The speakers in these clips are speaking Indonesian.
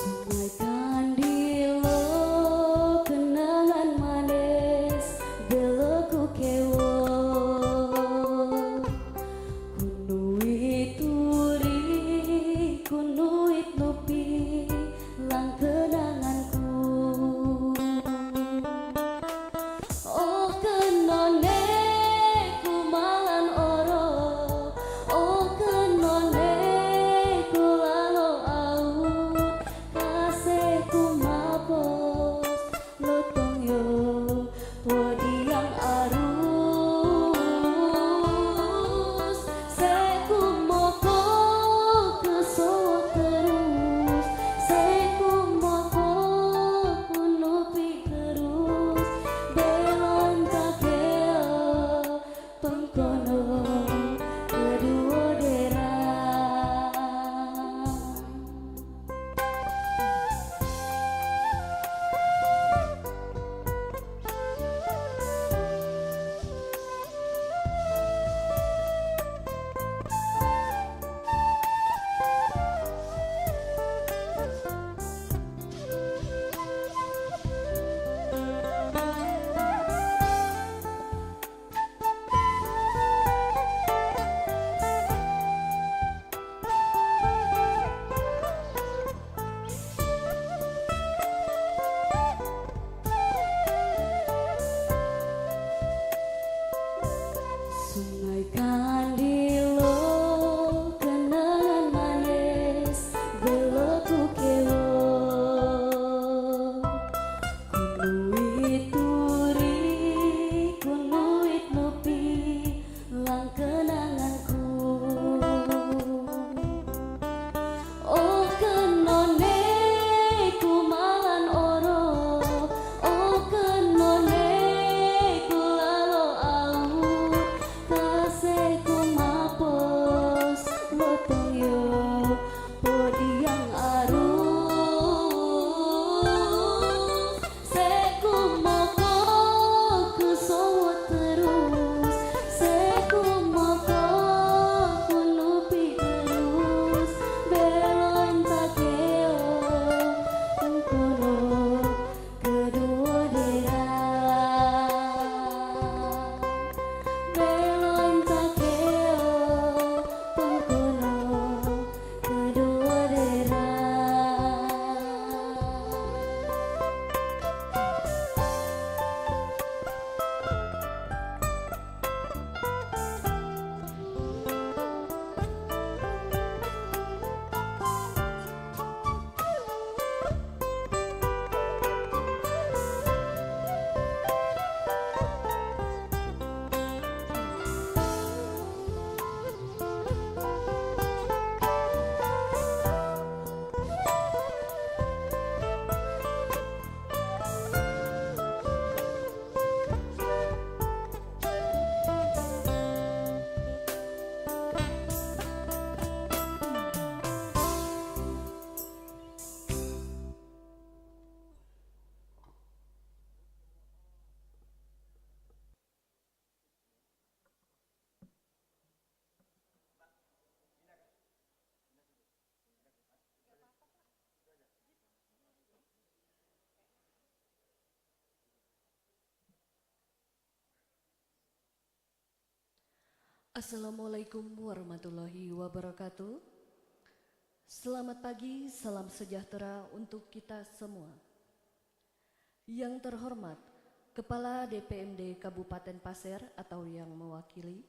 Sungai Kandilo kenangan manis beloku kewo kunuit turi kunuit nupi lang kenanganku oh kenone kumalan oro oh kenone kulalo au kasihku mapos lotong yo podiang arus seku moko kesowot terus seku moko kunupi terus belon takeo pengkono kedua dera. Sungai Kandilo kenangan manis beloku kewo kunuit turi kunuit nupi lang kenanganku oh kenone kumalan oro oh kenone kulalo au kasihku mapos lotong yo podiang arus seku moko kesowot terus seku moko kunupi terus belon takeo pengkono kedua dera belon takeo pengkono kedua dera. Assalamualaikum warahmatullahi wabarakatuh. Selamat pagi, salam sejahtera untuk kita semua. Yang terhormat Kepala DPMD Kabupaten Pasir atau yang mewakili,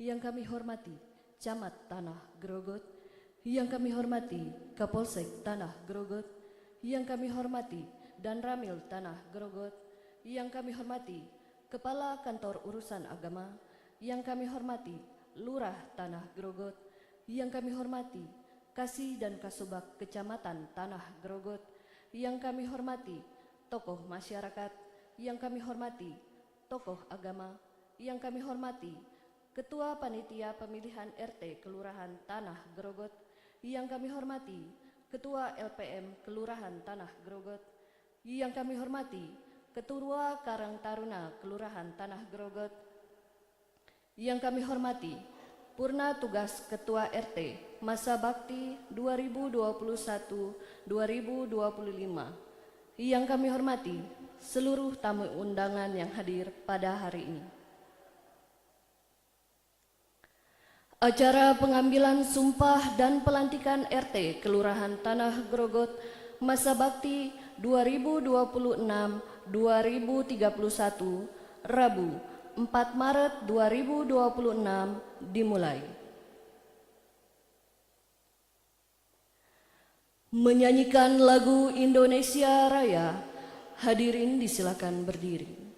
yang kami hormati Camat Tanah Grogot, yang kami hormati Kapolsek Tanah Grogot, yang kami hormati Danramil Tanah Grogot, yang kami hormati Kepala Kantor Urusan Agama, yang kami hormati Lurah Tanah Grogot, yang kami hormati Kasih dan Kasubag Kecamatan Tanah Grogot, yang kami hormati tokoh masyarakat, yang kami hormati tokoh agama, yang kami hormati Ketua Panitia Pemilihan RT Kelurahan Tanah Grogot, yang kami hormati Ketua LPM Kelurahan Tanah Grogot, yang kami hormati Ketua Karang Taruna Kelurahan Tanah Grogot, yang kami hormati Purna Tugas Ketua RT Masa Bakti 2021-2025. Yang kami hormati seluruh tamu undangan yang hadir pada hari ini. Acara pengambilan sumpah dan pelantikan RT Kelurahan Tanah Grogot Masa Bakti 2026-2031 Rabu 4 Maret 2026 dimulai. Menyanyikan lagu Indonesia Raya, hadirin disilakan berdiri.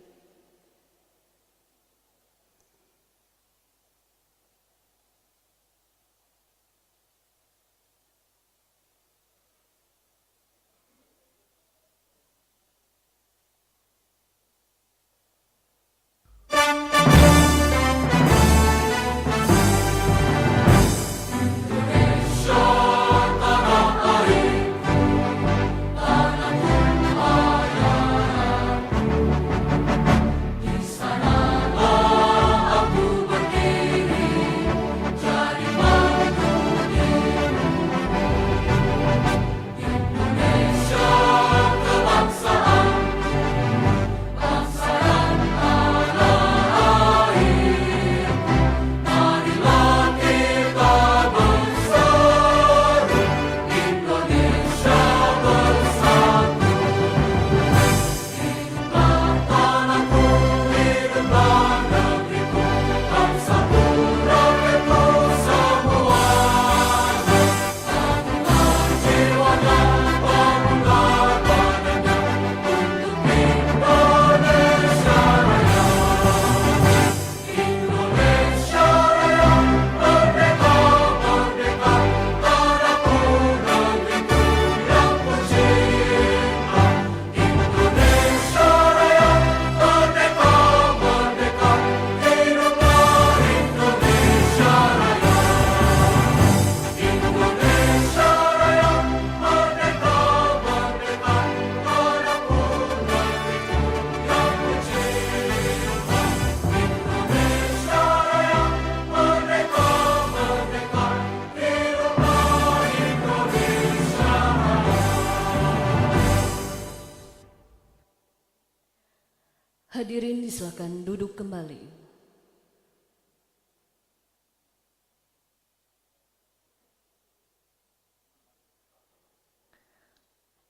Hadirin disilakan duduk kembali.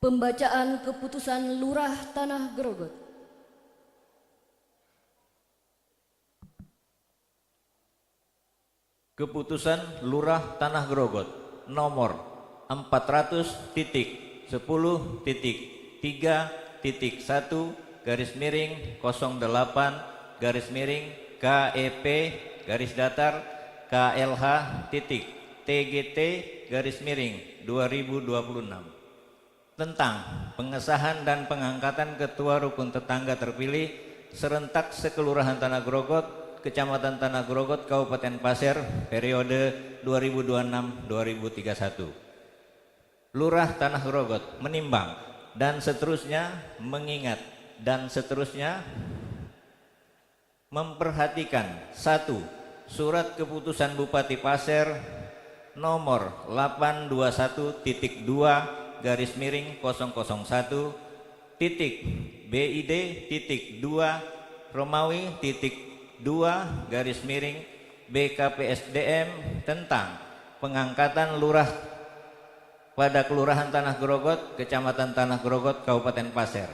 Pembacaan keputusan Lurah Tanah Grogot. Keputusan Lurah Tanah Grogot nomor 400.10.3/KEP-data-KLH-TGT-2026 tentang pengesahan dan pengangkatan Ketua Rukun Tetangga terpilih serentak sekelurahan Tanah Grogot, Kecamatan Tanah Grogot, Kabupaten Pasir, periode 2026-2031. Lurah Tanah Grogot menimbang dan seterusnya mengingat dan seterusnya memperhatikan 1. Surat Keputusan Bupati Pasir nomor 821.2/Romawi.2/BKPSDM tentang pengangkatan lurah pada Kelurahan Tanah Grogot, Kecamatan Tanah Grogot, Kabupaten Pasir.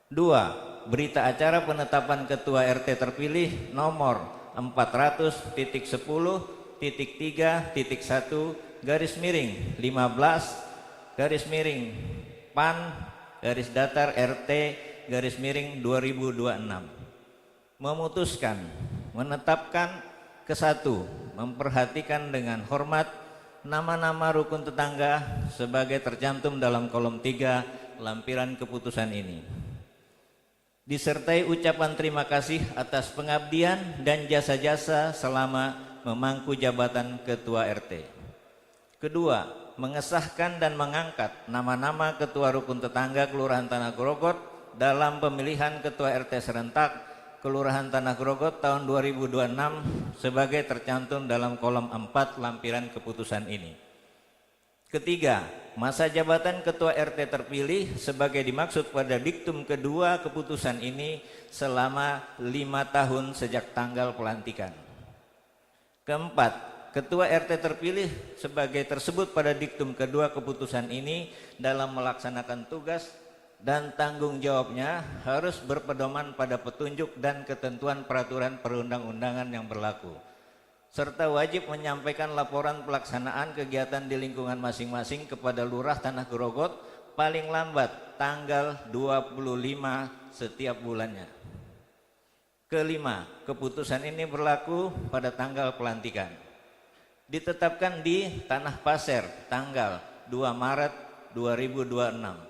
2. Berita acara penetapan Ketua RT terpilih nomor 400.10.3/PAN-RT-2026 memutuskan menetapkan ke-1 memperhatikan dengan hormat nama-nama rukun tetangga sebagai tercantum dalam kolom 3 lampiran keputusan ini, disertai ucapan terima kasih atas pengabdian dan jasa-jasa selama memangku jabatan Ketua RT. Kedua, mengesahkan dan mengangkat nama-nama Ketua Rukun Tetangga Kelurahan Tanah Grogot dalam pemilihan Ketua RT serentak Kelurahan Tanah Grogot tahun 2026 sebagai tercantum dalam kolom 4 lampiran keputusan ini. Ketiga, masa jabatan Ketua RT terpilih sebagai dimaksud pada diktum kedua keputusan ini selama 5 tahun sejak tanggal pelantikan. Keempat, Ketua RT terpilih sebagai tersebut pada diktum kedua keputusan ini dalam melaksanakan tugas dan tanggung jawabnya harus berpedoman pada petunjuk dan ketentuan peraturan perundang-undangan yang berlaku, serta wajib menyampaikan laporan pelaksanaan kegiatan di lingkungan masing-masing kepada Lurah Tanah Grogot paling lambat tanggal 25 setiap bulannya. Kelima, keputusan ini berlaku pada tanggal pelantikan. Ditetapkan di Tanah Pasir tanggal 2 Maret 2026.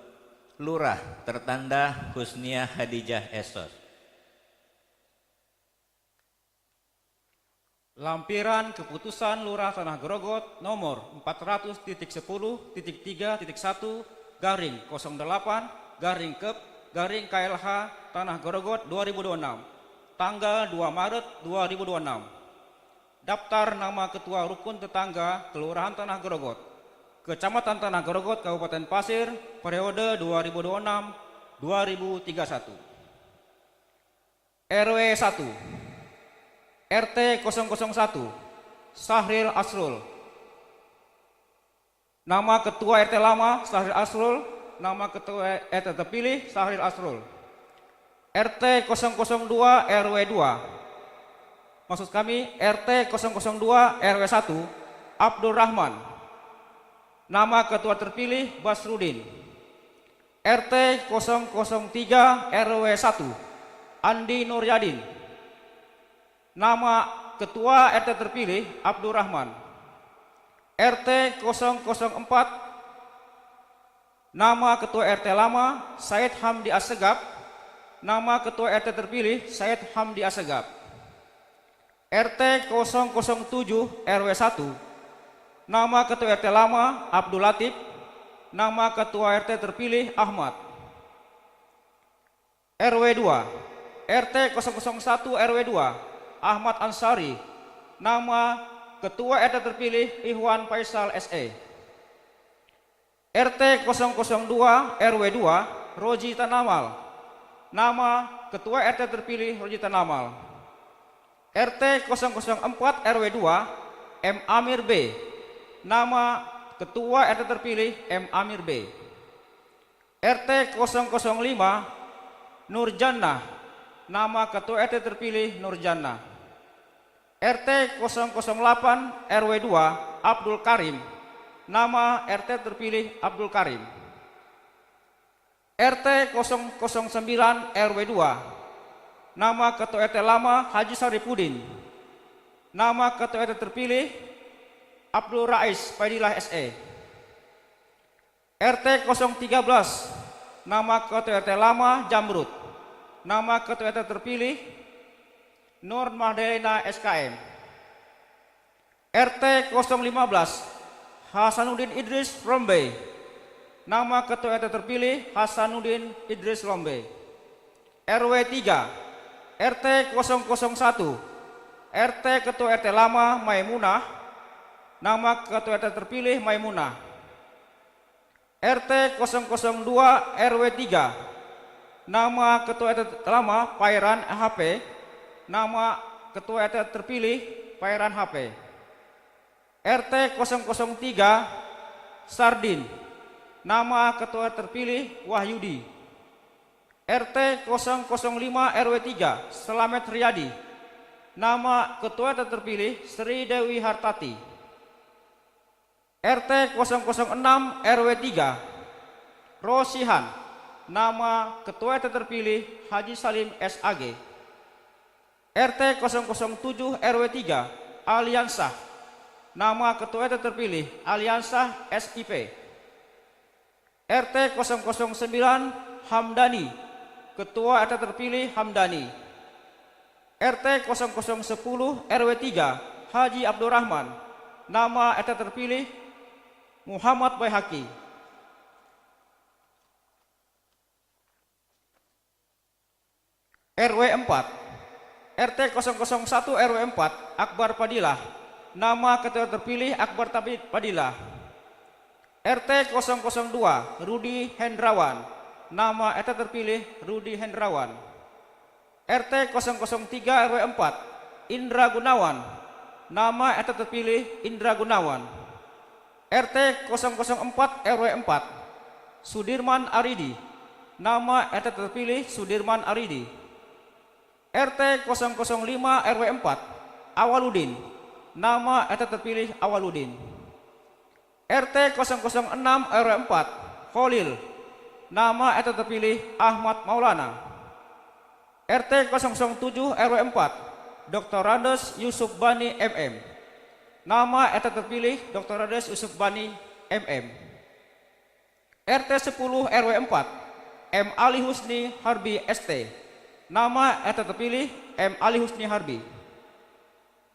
Lurah tertanda Husnia Hadijah Estos. Lampiran Keputusan Lurah Tanah Grogot nomor 400.10.3.1/08/KEP/KLH Tanah Grogot 2026, tanggal 2 Maret 2026. Daftar nama Ketua Rukun Tetangga Kelurahan Tanah Grogot, Kecamatan Tanah Grogot, Kabupaten Pasir, periode 2026-2031. RW 1, RT 001, Sahril Asrul. Nama Ketua RT lama Sahril Asrul, nama Ketua RT terpilih Sahril Asrul. RT 002 RW 2, maksud kami RT 002 RW 1, Abdul Rahman. Nama Ketua terpilih Basrudin. RT 003 RW 1, Andi Nuryadin. Nama Ketua RT terpilih Abdul Rahman. RT 004, nama Ketua RT lama Said Hamdi Assegaf. Nama Ketua RT terpilih Said Hamdi Assegaf. RT 007 RW 1, nama Ketua RT lama Abdul Latif. Nama Ketua RT terpilih Ahmad. RW 2, RT 001 RW 2, Ahmad Ansari. Nama Ketua RT terpilih Ihwan Faisal SE. RT 002 RW 2, Roji Tanamal. Nama Ketua RT terpilih Roji Tanamal. RT 004 RW 2, M. Amir B. Nama Ketua RT terpilih M. Amir B. RT 005 Nur Jannah. Nama Ketua RT terpilih Nur Jannah. RT 008 RW 2 Abdul Karim. Nama RT terpilih Abdul Karim. RT 009 RW 2, nama Ketua RT lama Haji Saripudin. Nama Ketua RT terpilih Abdul Rais Fadilah SE. RT 013, nama Ketua RT lama Jamrut. Nama Ketua RT terpilih Nur Mahdalena SKM. RT 015, Hasanuddin Idris Rombe. Nama Ketua RT terpilih Hasanuddin Idris Rombe. RW 3, RT 001, RT Ketua RT lama Maimunah. Nama Ketua RT terpilih Maimunah. RT 002 RW 3, nama Ketua RT lama Pairan HP. Nama Ketua RT terpilih Pairan HP. RT 003 Sardin. Nama Ketua terpilih Wahyudi. RT 005 RW 3 Selamet Riyadi. Nama Ketua terpilih Sri Dewi Hartati. RT 006 RW 3 Rosihan. Nama Ketua terpilih Haji Salim SAG. RT 007 RW 3 Aliansah. Nama Ketua terpilih Aliansah SIP. RT 009 Hamdani. Ketua RT terpilih Hamdani. RT 0010 RW 3 Haji Abdurrahman. Nama RT terpilih Muhammad Baihaqi. RW 4 RT 001 RW 4 Akbar Padilah. Nama ketua terpilih Akbar Padilah. RT 002 Rudi Hendrawan. Nama RT terpilih Rudi Hendrawan. RT 003 RW 4 Indra Gunawan. Nama RT terpilih Indra Gunawan. RT 004 RW 4 Sudirman Aridi. Nama RT terpilih Sudirman Aridi. RT 005 RW 4 Awaludin. Nama RT terpilih Awaludin. RT 006 RW 4 Kholil. Nama RT terpilih Ahmad Maulana. RT 007 RW 4 Dr. Randes Yusuf Bani MM. Nama RT terpilih Dr. Randes Yusuf Bani MM. RT 10 RW 4 M. Ali Husni Harbi ST. Nama RT terpilih M. Ali Husni Harbi.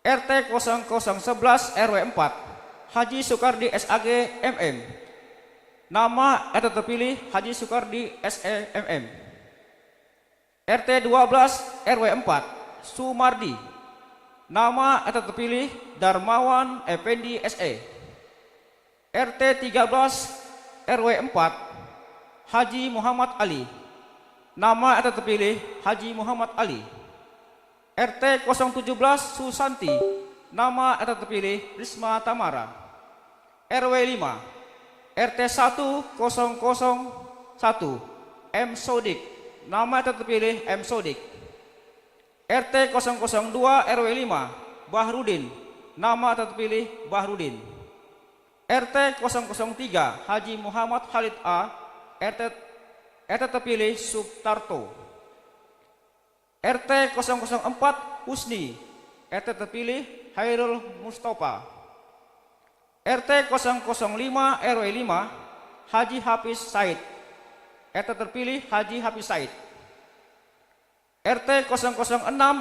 RT 0011 RW 4 Haji Sukardi SAG MM. Nama RT terpilih Haji Sukardi SE MM. RT 12 RW 4 Sumardi. Nama RT terpilih Darmawan Effendi SE. RT 13 RW 4 Haji Muhammad Ali. Nama RT terpilih Haji Muhammad Ali. RT 017 Susanti. Nama RT terpilih Risma Tamara. RW 5 RT 1001 M. Sodik. Nama RT terpilih M. Sodik. RT 002 RW 5 Bahrudin. Nama RT terpilih Bahrudin. RT 003 Haji Muhammad Khalid A. RT terpilih Subtarto. RT 004 Husni. RT terpilih Hairul Mustafa. RT 005 RW 5 Haji Hafiz Said. RT terpilih Haji Hafiz Said. RT 006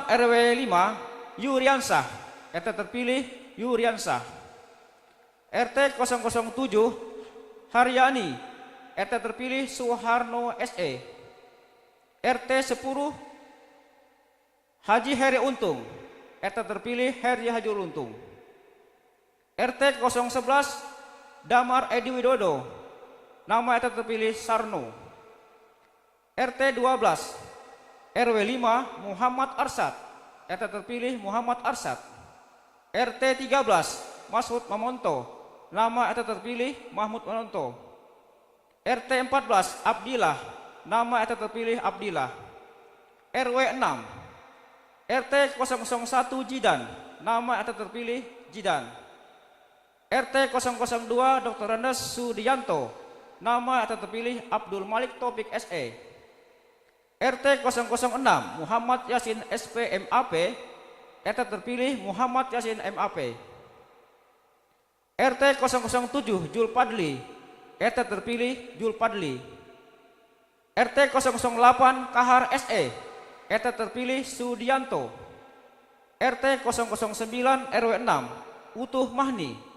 RW 5 Yuriansah. RT terpilih Yuriansah. RT 007 Haryani. RT terpilih Suharno SE. RT 10 Haji Heri Untung. RT terpilih Heri Haji Untung. RT 011 Damar Edi Widodo. Nama RT terpilih Sarno. RT 12 RW 5 Muhammad Arsad. RT terpilih Muhammad Arsad. RT 13 Masud Mamonto. Nama RT terpilih Mahmud Mamonto. RT 14 Abdillah. Nama RT terpilih Abdillah. RW 6 RT 001 Jidan. Nama RT terpilih Jidan. RT 002 Dr. Randes Sudianto. Nama RT terpilih Abdul Malik Topik SE. RT 006 Muhammad Yasin SP MAP. RT terpilih Muhammad Yasin MAP. RT 007 Jul Padli. RT terpilih Jul Padli. RT 008 Kahar SE. RT terpilih Sudianto. RT 009 RW 6 Utuh Mahni.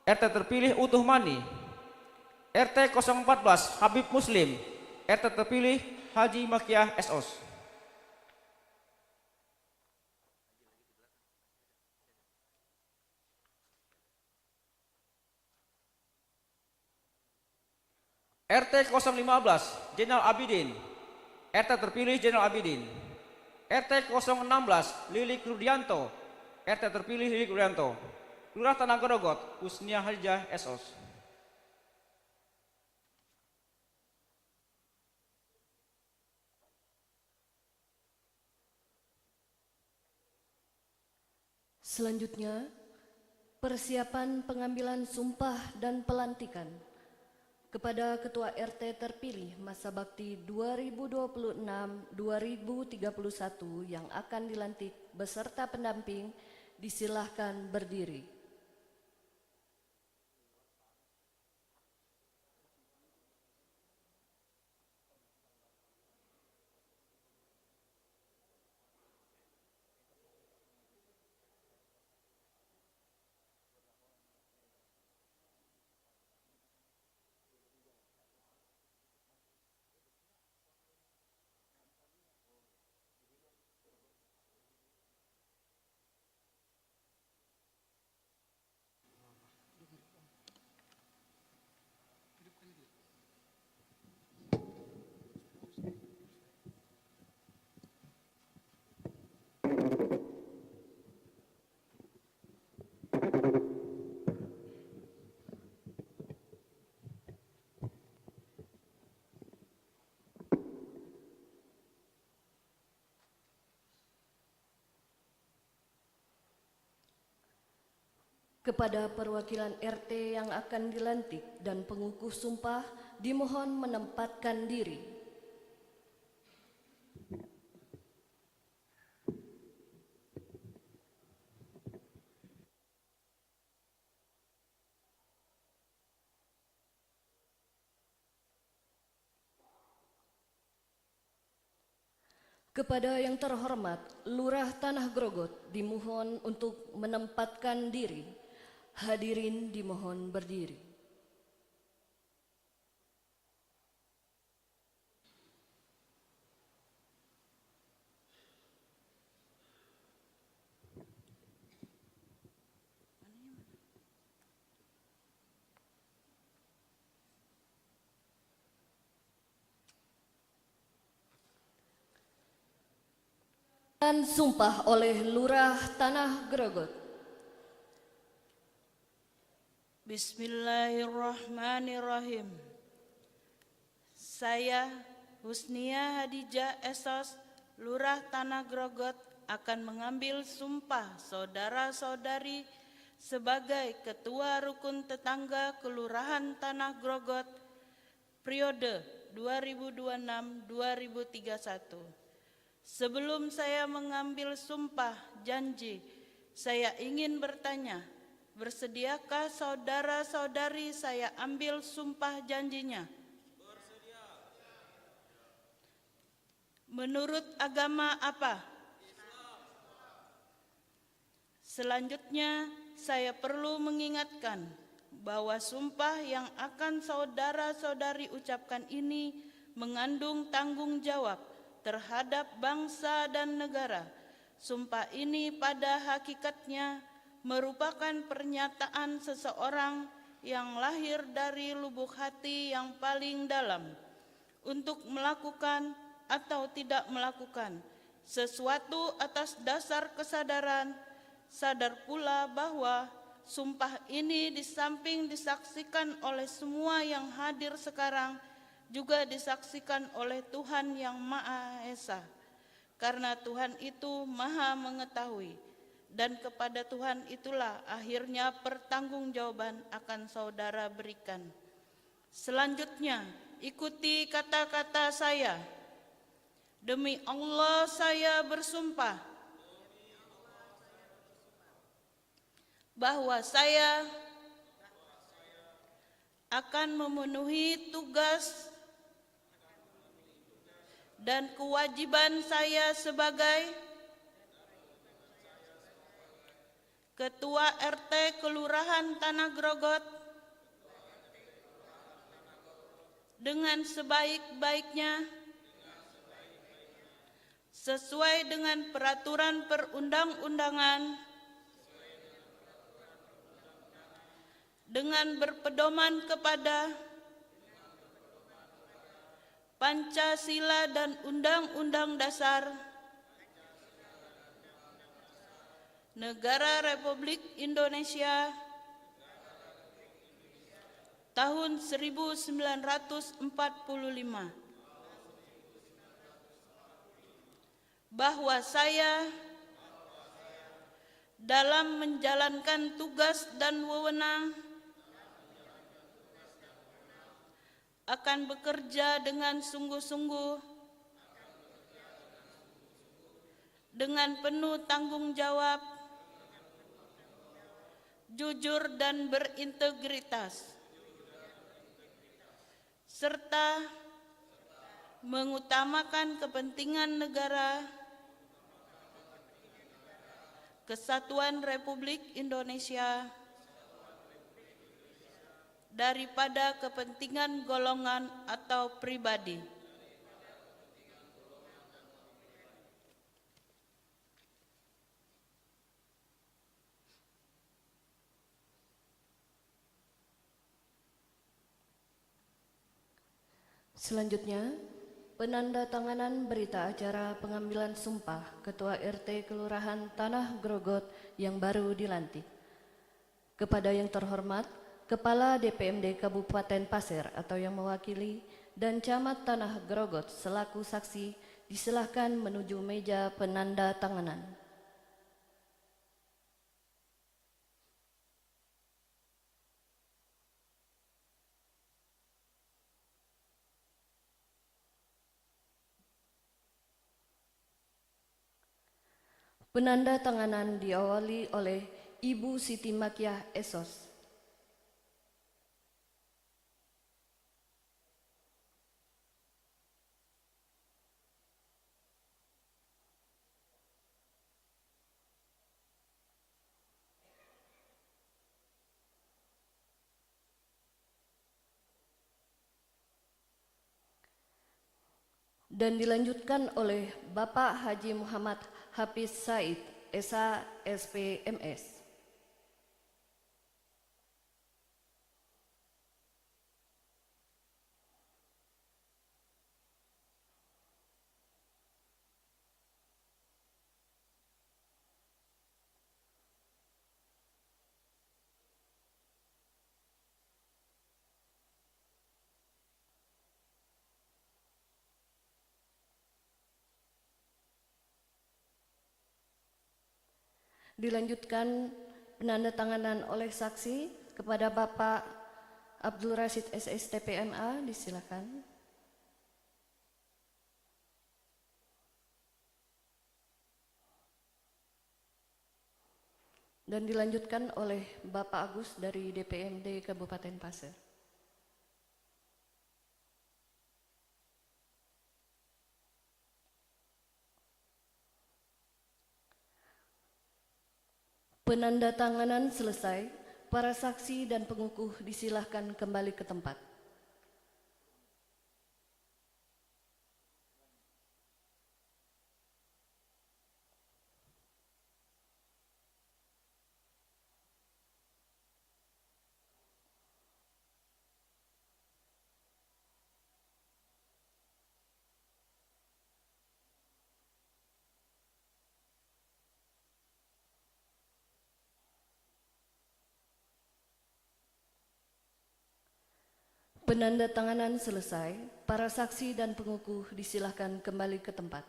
RT terpilih Utuh Mani. RT 014 Habib Muslim. RT terpilih Haji Makiah SOS. RT 015 Jenderal Abidin. RT terpilih Jenderal Abidin. RT 016 Lilik Rudianto. RT terpilih Lilik Rudianto. Lurah Tanah Gorogot Husnia Haljah SOS. Selanjutnya, persiapan pengambilan sumpah dan pelantikan kepada Ketua RT terpilih masa bakti 2026-2031 yang akan dilantik beserta pendamping, disilahkan berdiri. Kepada perwakilan RT yang akan dilantik dan pengukuh sumpah dimohon menempatkan diri. Kepada yang terhormat Lurah Tanah Grogot dimohon untuk menempatkan diri. Hadirin dimohon berdiri. Dan sumpah oleh Lurah Tanah Grogot. Bismillahirrahmanirrahim. Saya Husnia Hadijah Esos, Lurah Tanah Grogot, akan mengambil sumpah saudara-saudari sebagai Ketua Rukun Tetangga Kelurahan Tanah Grogot periode 2026-2031. Sebelum saya mengambil sumpah janji, saya ingin bertanya, bersediakah saudara-saudari saya ambil sumpah janjinya? Bersedia. Menurut agama apa? Islam. Selanjutnya, saya perlu mengingatkan bahwa sumpah yang akan saudara-saudari ucapkan ini mengandung tanggung jawab terhadap bangsa dan negara. Sumpah ini pada hakikatnya merupakan pernyataan seseorang yang lahir dari lubuk hati yang paling dalam untuk melakukan atau tidak melakukan sesuatu atas dasar kesadaran, sadar pula bahwa sumpah ini di samping disaksikan oleh semua yang hadir sekarang, juga disaksikan oleh Tuhan yang Maha Esa. Karena Tuhan itu Maha mengetahui, dan kepada Tuhan itulah akhirnya pertanggungjawaban akan saudara berikan. Selanjutnya, ikuti kata-kata saya. Demi Allah saya bersumpah bahwa saya akan memenuhi tugas dan kewajiban saya sebagai Ketua RT Kelurahan Tanah Grogot dengan sebaik-baiknya sesuai dengan peraturan perundang-undangan, dengan berpedoman kepada Pancasila dan Undang-Undang Dasar Negara Republik Indonesia tahun 1945, bahwa saya dalam menjalankan tugas dan wewenang akan bekerja dengan sungguh-sungguh, dengan penuh tanggung jawab, jujur dan berintegritas, serta mengutamakan kepentingan negara, kesatuan Republik Indonesia, daripada kepentingan golongan atau pribadi. Selanjutnya, penandatanganan berita acara pengambilan sumpah Ketua RT Kelurahan Tanah Grogot yang baru dilantik. Kepada yang terhormat Kepala DPMD Kabupaten Pasir atau yang mewakili dan Camat Tanah Grogot selaku saksi disilahkan menuju meja penanda tanganan. Penanda tanganan diawali oleh Ibu Siti Makiah Esos. Dan dilanjutkan oleh Bapak Haji Muhammad Hafiz Said, SA SPMS. Dilanjutkan penandatanganan oleh saksi kepada Bapak Abdul Rashid SS TPMA, disilakan. Dan dilanjutkan oleh Bapak Agus dari DPMD Kabupaten Pasir. Penandatanganan selesai, para saksi dan pengukuh disilahkan kembali ke tempat. Penandatanganan selesai, para saksi dan pengukuh disilahkan kembali ke tempat.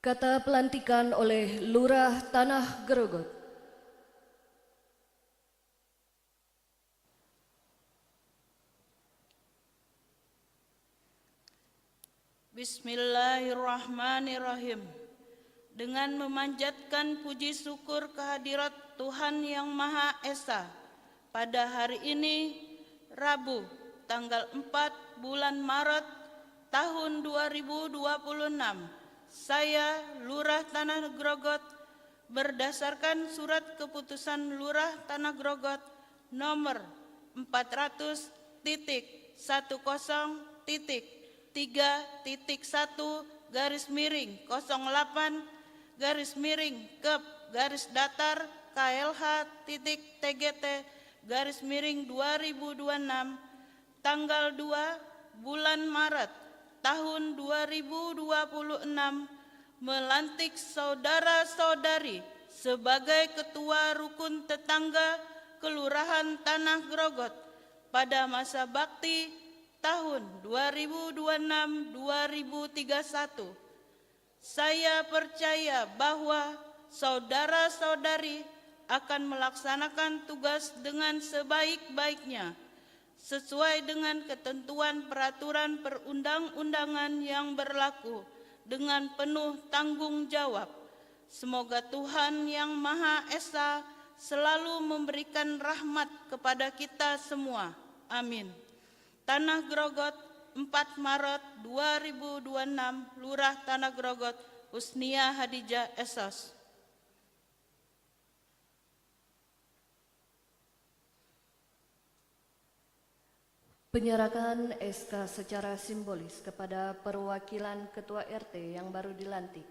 Kata pelantikan oleh Lurah Tanah Grogot. Bismillahirrahmanirrahim. Dengan memanjatkan puji syukur kehadirat Tuhan Yang Maha Esa, pada hari ini, Rabu, tanggal 4 bulan Maret tahun 2026, saya, Lurah Tanah Grogot, berdasarkan surat keputusan Lurah Tanah Grogot nomor 400.10.3.1/KLH.TGT/2026 tanggal 2 bulan Maret tahun 2026 melantik saudara-saudari sebagai Ketua Rukun Tetangga Kelurahan Tanah Grogot pada masa bakti tahun 2026-2031. Saya percaya bahwa saudara-saudari akan melaksanakan tugas dengan sebaik-baiknya sesuai dengan ketentuan peraturan perundang-undangan yang berlaku dengan penuh tanggung jawab. Semoga Tuhan Yang Maha Esa selalu memberikan rahmat kepada kita semua. Amin. Tanah Grogot, 4 Maret 2026, Lurah Tanah Grogot, Husnia Hadijah Esos. Penyerahan SK secara simbolis kepada perwakilan Ketua RT yang baru dilantik.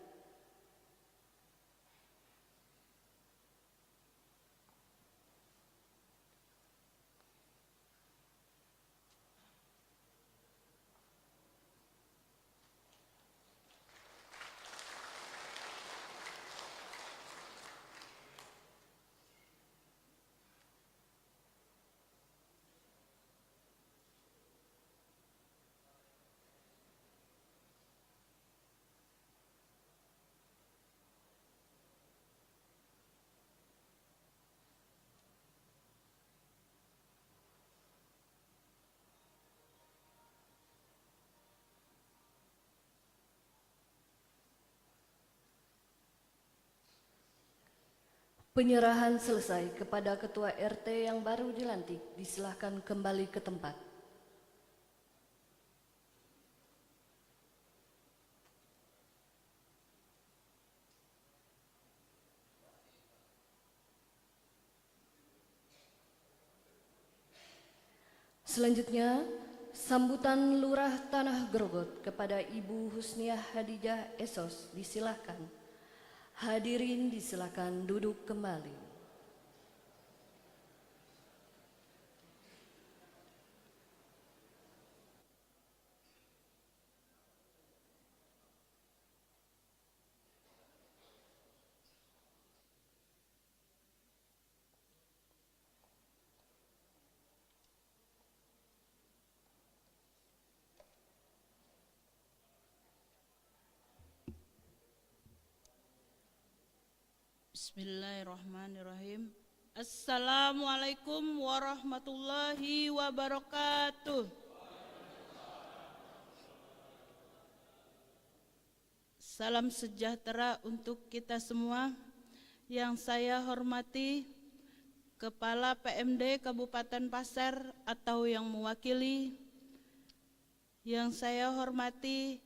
Penyerahan selesai kepada Ketua RT yang baru dilantik. Disilahkan kembali ke tempat. Selanjutnya, sambutan Lurah Tanah Grogot kepada Ibu Husniah Hadijah Esos disilahkan. Hadirin disilahkan duduk kembali. Bismillahirrahmanirrahim. Assalamualaikum warahmatullahi wabarakatuh. Salam sejahtera untuk kita semua. Yang saya hormati Kepala PMD Kabupaten Pasir atau yang mewakili. Yang saya hormati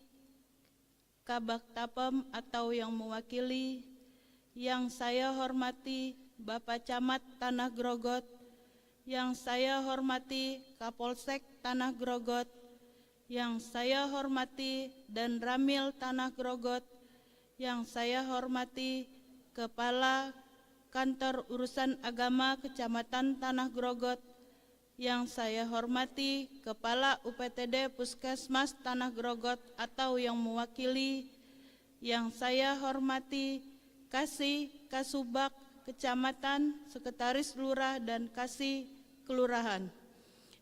Kabak Tapem atau yang mewakili. Yang saya hormati Bapak Camat Tanah Grogot, yang saya hormati Kapolsek Tanah Grogot, yang saya hormati Dan Ramil Tanah Grogot, yang saya hormati Kepala Kantor Urusan Agama Kecamatan Tanah Grogot, yang saya hormati Kepala UPTD Puskesmas Tanah Grogot atau yang mewakili, yang saya hormati Kasih Kasubag Kecamatan, Sekretaris Lurah dan Kasih Kelurahan.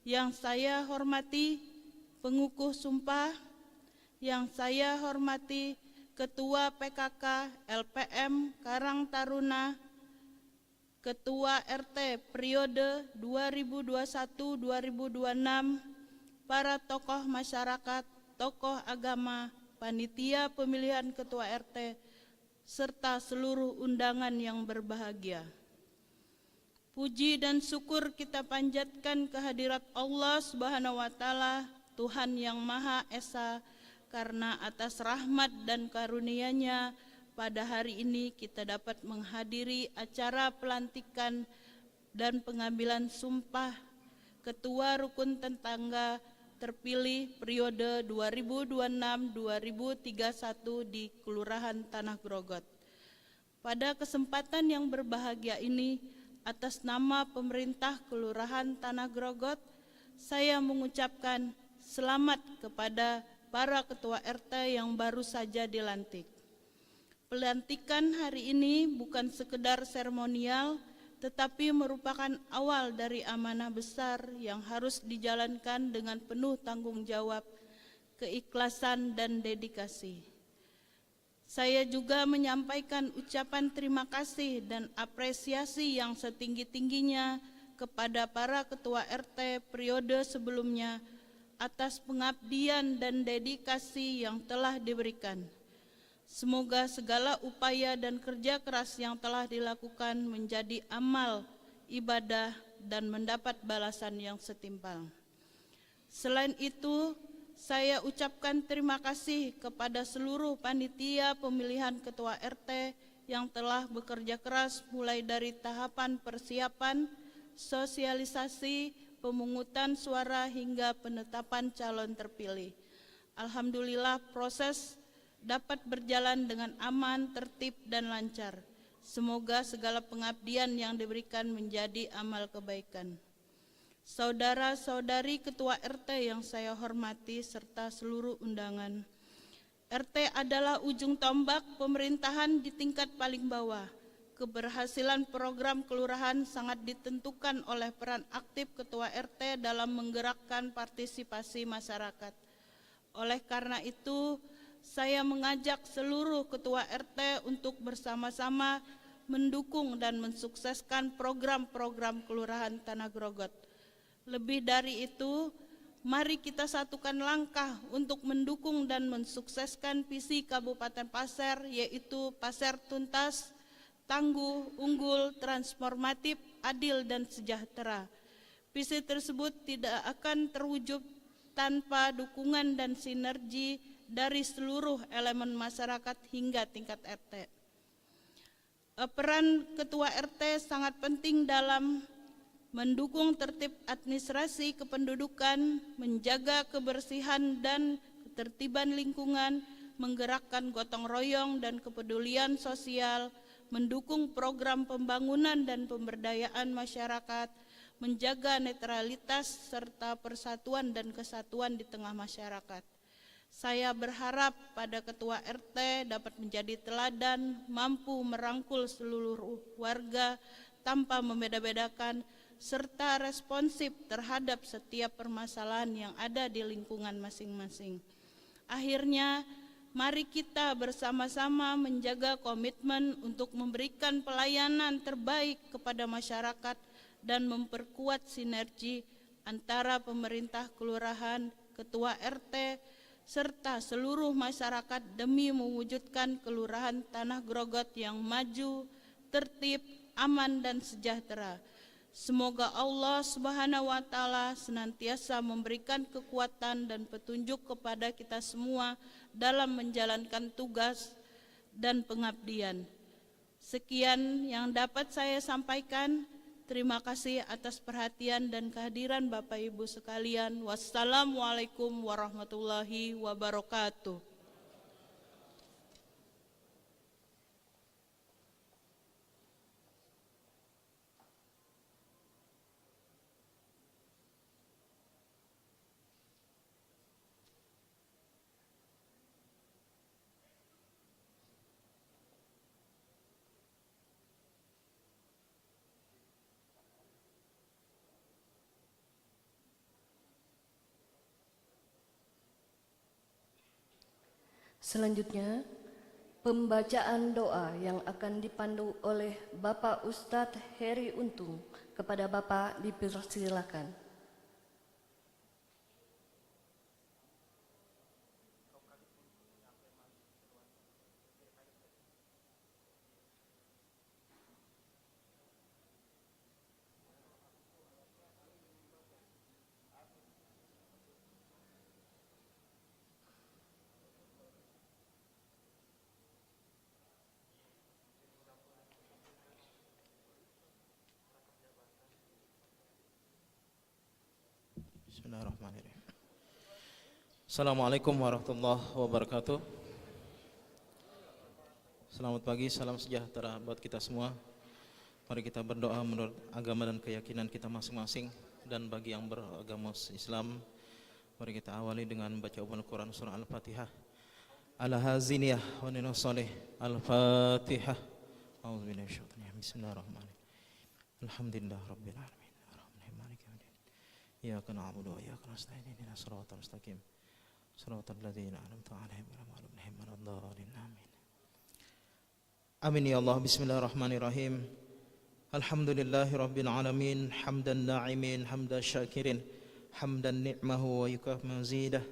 Yang saya hormati pengukuh sumpah, yang saya hormati Ketua PKK LPM Karang Taruna, Ketua RT periode 2021-2026, para tokoh masyarakat, tokoh agama, panitia pemilihan Ketua RT, serta seluruh undangan yang berbahagia. Puji dan syukur kita panjatkan kehadirat Allah Subhanahu wa Ta'ala, Tuhan yang Maha Esa, karena atas rahmat dan karunia-Nya pada hari ini kita dapat menghadiri acara pelantikan dan pengambilan sumpah Ketua Rukun Tetangga terpilih periode 2026-2031 di Kelurahan Tanah Grogot. Pada kesempatan yang berbahagia ini, atas nama pemerintah Kelurahan Tanah Grogot, saya mengucapkan selamat kepada para ketua RT yang baru saja dilantik. Pelantikan hari ini bukan sekedar seremonial, tetapi merupakan awal dari amanah besar yang harus dijalankan dengan penuh tanggung jawab, keikhlasan, dan dedikasi. Saya juga menyampaikan ucapan terima kasih dan apresiasi yang setinggi-tingginya kepada para ketua RT periode sebelumnya atas pengabdian dan dedikasi yang telah diberikan. Semoga segala upaya dan kerja keras yang telah dilakukan menjadi amal, ibadah, dan mendapat balasan yang setimpal. Selain itu, saya ucapkan terima kasih kepada seluruh panitia pemilihan ketua RT yang telah bekerja keras mulai dari tahapan persiapan, sosialisasi, pemungutan suara hingga penetapan calon terpilih. Alhamdulillah proses dapat berjalan dengan aman, tertib, dan lancar. Semoga segala pengabdian yang diberikan menjadi amal kebaikan. Saudara-saudari ketua RT yang saya hormati serta seluruh undangan. RT adalah ujung tombak pemerintahan di tingkat paling bawah. Keberhasilan program kelurahan sangat ditentukan oleh peran aktif ketua RT dalam menggerakkan partisipasi masyarakat. Oleh karena itu, saya mengajak seluruh ketua RT untuk bersama-sama mendukung dan mensukseskan program-program Kelurahan Tanah Grogot. Lebih dari itu, mari kita satukan langkah untuk mendukung dan mensukseskan visi Kabupaten Pasir, yaitu Pasir Tuntas, tangguh, unggul, transformatif, adil, dan sejahtera. Visi tersebut tidak akan terwujud tanpa dukungan dan sinergi dari seluruh elemen masyarakat hingga tingkat RT. Peran Ketua RT sangat penting dalam mendukung tertib administrasi kependudukan, menjaga kebersihan dan ketertiban lingkungan, menggerakkan gotong royong dan kepedulian sosial, mendukung program pembangunan dan pemberdayaan masyarakat, menjaga netralitas serta persatuan dan kesatuan di tengah masyarakat. Saya berharap pada Ketua RT dapat menjadi teladan, mampu merangkul seluruh warga tanpa membeda-bedakan, serta responsif terhadap setiap permasalahan yang ada di lingkungan masing-masing. Akhirnya, mari kita bersama-sama menjaga komitmen untuk memberikan pelayanan terbaik kepada masyarakat dan memperkuat sinergi antara pemerintah kelurahan, ketua RT, serta seluruh masyarakat demi mewujudkan Kelurahan Tanah Grogot yang maju, tertib, aman, dan sejahtera. Semoga Allah Subhanahu wa Ta'ala senantiasa memberikan kekuatan dan petunjuk kepada kita semua dalam menjalankan tugas dan pengabdian. Sekian yang dapat saya sampaikan. Terima kasih atas perhatian dan kehadiran Bapak Ibu sekalian. Wassalamualaikum warahmatullahi wabarakatuh. Selanjutnya, pembacaan doa yang akan dipandu oleh Bapak Ustadz Heri Untung. Kepada Bapak dipersilakan. Bismillahirrahmanirrahim. Assalamualaikum warahmatullahi wabarakatuh. Selamat pagi, salam sejahtera buat kita semua. Mari kita berdoa menurut agama dan keyakinan kita masing-masing. Dan bagi yang beragama Islam, mari kita awali dengan membaca Al-Quran surah Al-Fatihah. Al-Haziniyah wa Nino Salih Al-Fatihah. A'udzubillahi Bismillahirrahmanirrahim. Alhamdulillah Rabbil Alamin. Iyyaka na'budu wa iyyaka nasta'in ihdinas siratal mustaqim siratal ladzina an'amta 'alaihim ghairil maghdubi 'alaihim waladdallin. Amin. Amin ya Allah. Bismillahirrahmanirrahim. Alhamdulillahi rabbil alamin, hamdan na'imin, hamdan syakirin, hamdan ni'mahu wa yukafi mazidah.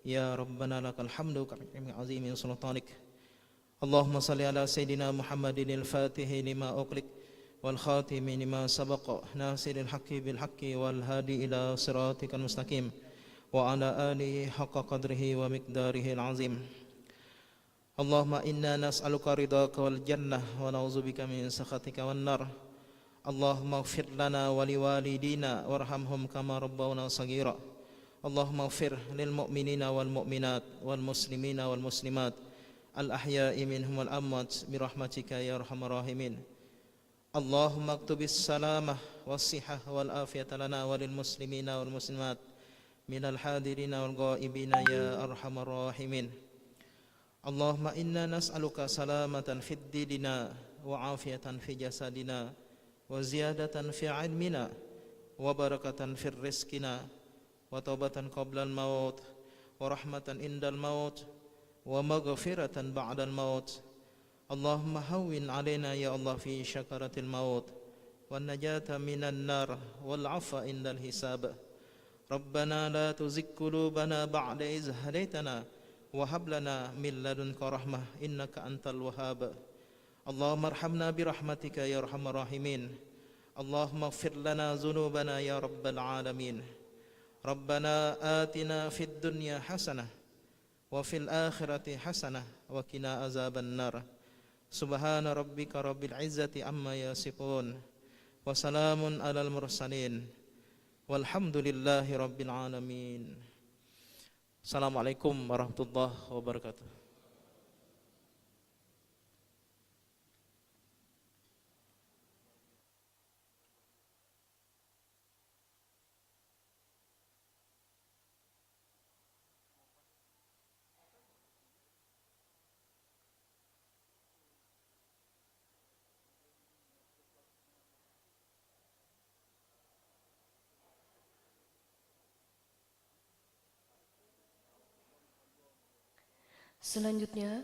Ya Rabbana lakal hamdu ka'imi azimin sultanik. Allahumma salli ala Sayyidina Muhammadin al-Fatihi lima uqlik والخاتم لما سبق ناصر الحق بالحق والهادي إلى صراطك المستقيم وعلى آله حق قدره ومقداره العظيم. اللهم إنا نسألك رضاك والجنة ونعوذ بك من سخطك والنار. اللهم اغفر لنا ولوالدينا وارحمهم كما ربونا صغيرا. اللهم اغفر للمؤمنين والمؤمنات والمسلمين والمسلمات الأحياء منهم والأموات برحمتك يا أرحم الراحمين. اللهم اكتب السلامة والصحة والعافية لنا وللمسلمين والمسلمات من الحاضرين والغائبين يا أرحم الراحمين. اللهم إنا نسألك سلامة في ديننا وعافية في جسدنا وزيادة في علمنا وبركة في رزقنا وتوبة قبل الموت ورحمة عند الموت ومغفرة بعد الموت. اللهم هون علينا يا الله في شكرة الموت والنجاة من النار والعفو عند الحساب. ربنا لا تزغ قلوبنا بعد إذ هديتنا وهب لنا من لدنك رحمة إنك أنت الوهاب. اللهم ارحمنا برحمتك يا أرحم الراحمين. اللهم اغفر لنا ذنوبنا يا رب العالمين. ربنا آتنا في الدنيا حسنة وفي الآخرة حسنة وقنا عذاب النار. سبحان ربك رب العزة عما يصفون وسلام على المرسلين والحمد لله رب العالمين. Assalamualaikum warahmatullahi wabarakatuh. Selanjutnya,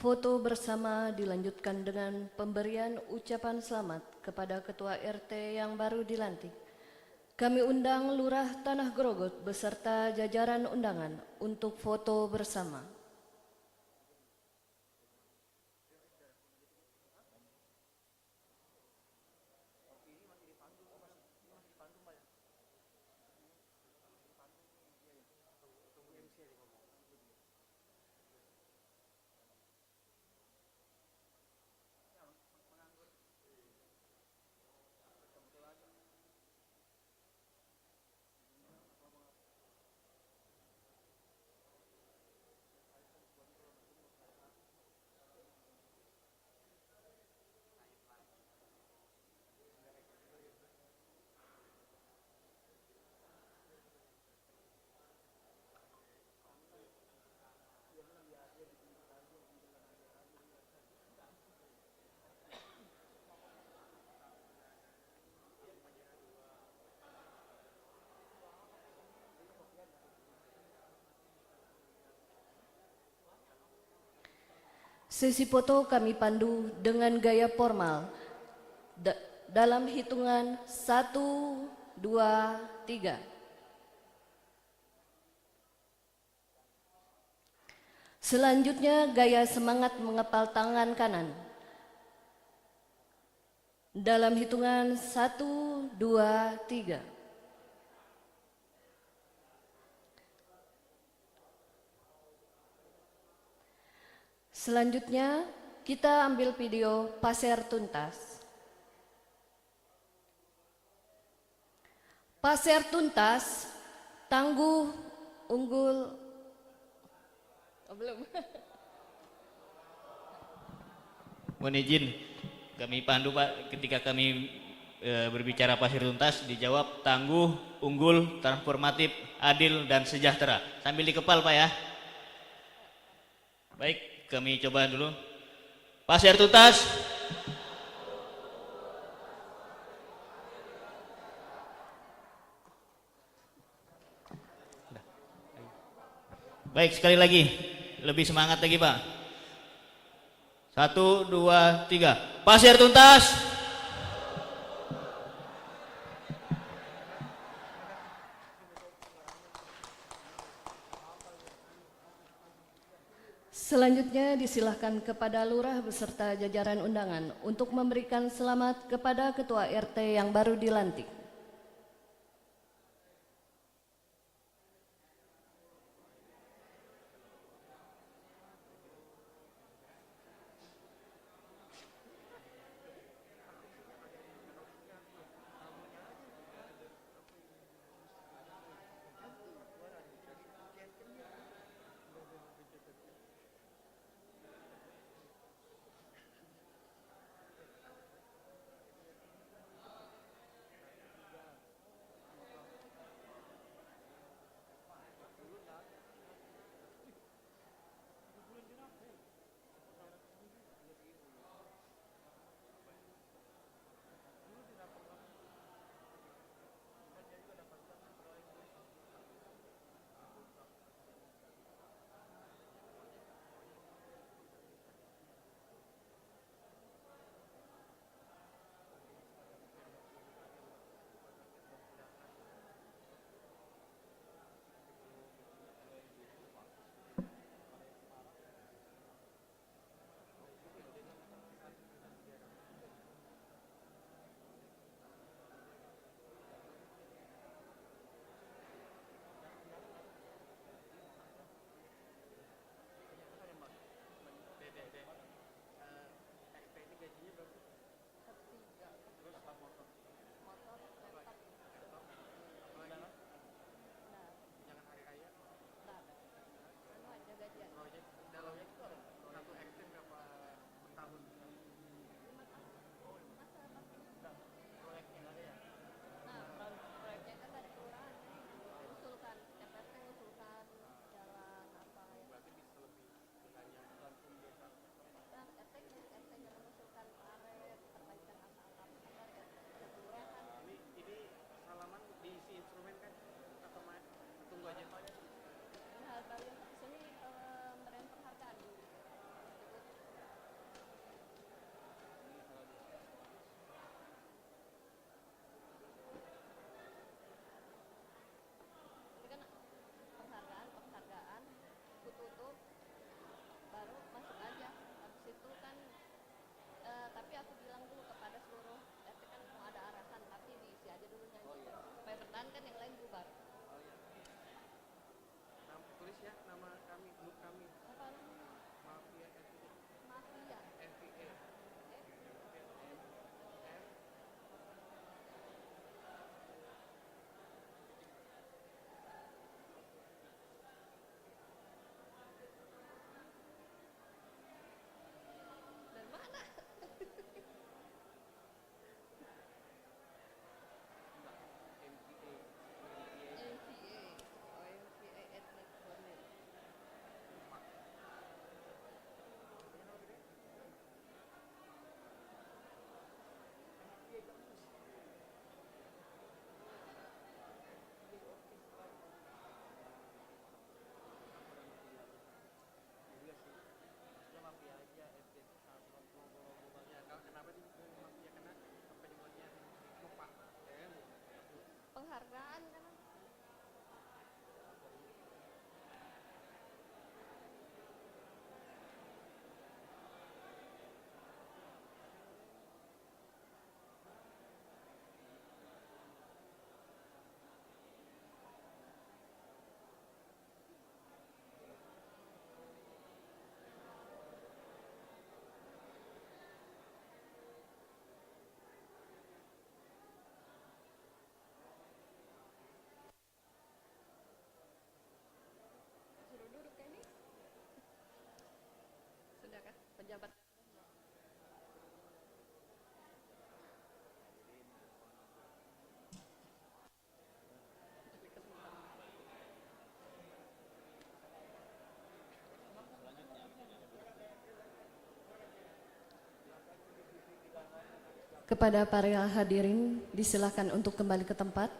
foto bersama dilanjutkan dengan pemberian ucapan selamat kepada Ketua RT yang baru dilantik. Kami undang Lurah Tanah Grogot beserta jajaran undangan untuk foto bersama. Sesi foto kami pandu dengan gaya formal dalam hitungan 1, 2, 3. Selanjutnya gaya semangat mengepal tangan kanan. Dalam hitungan 1, 2, 3. Selanjutnya, kita ambil video pasir tuntas. Pasir tuntas, tangguh, unggul. Oh, belum. Mohon izin, kami pandu Pak, ketika kami berbicara pasir tuntas, dijawab tangguh, unggul, transformatif, adil, dan sejahtera. Sambil dikepal Pak ya. Baik, kami coba dulu. Pasir tuntas. Baik, sekali lagi. Lebih semangat lagi Pak. 1, 2, 3. Pasir tuntas. Selanjutnya disilahkan kepada Lurah beserta jajaran undangan untuk memberikan selamat kepada Ketua RT yang baru dilantik. Kepada para hadirin, disilakan untuk kembali ke tempat.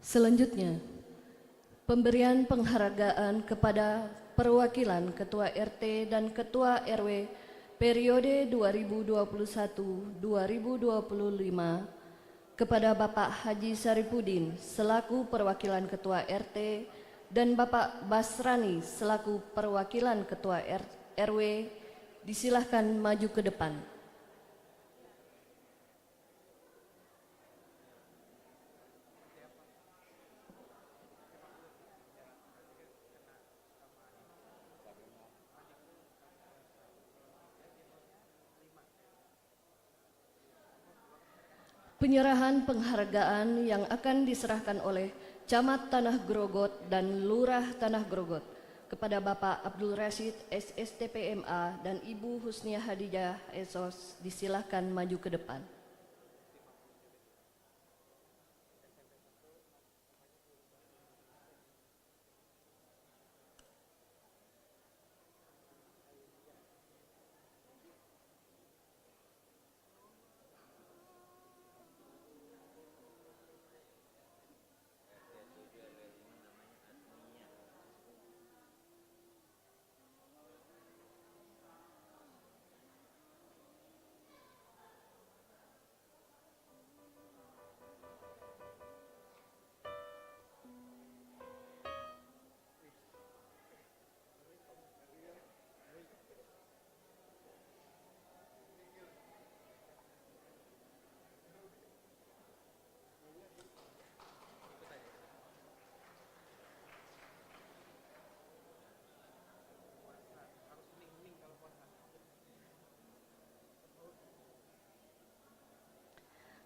Selanjutnya, pemberian penghargaan kepada perwakilan Ketua RT dan Ketua RW periode 2021-2025 kepada Bapak Haji Saripudin selaku perwakilan Ketua RT dan Bapak Basrani selaku perwakilan Ketua RW disilahkan maju ke depan. Penyerahan penghargaan yang akan diserahkan oleh Camat Tanah Grogot dan Lurah Tanah Grogot kepada Bapak Abdul Rashid SSTPMA dan Ibu Husnia Hadijah SOS disilahkan maju ke depan.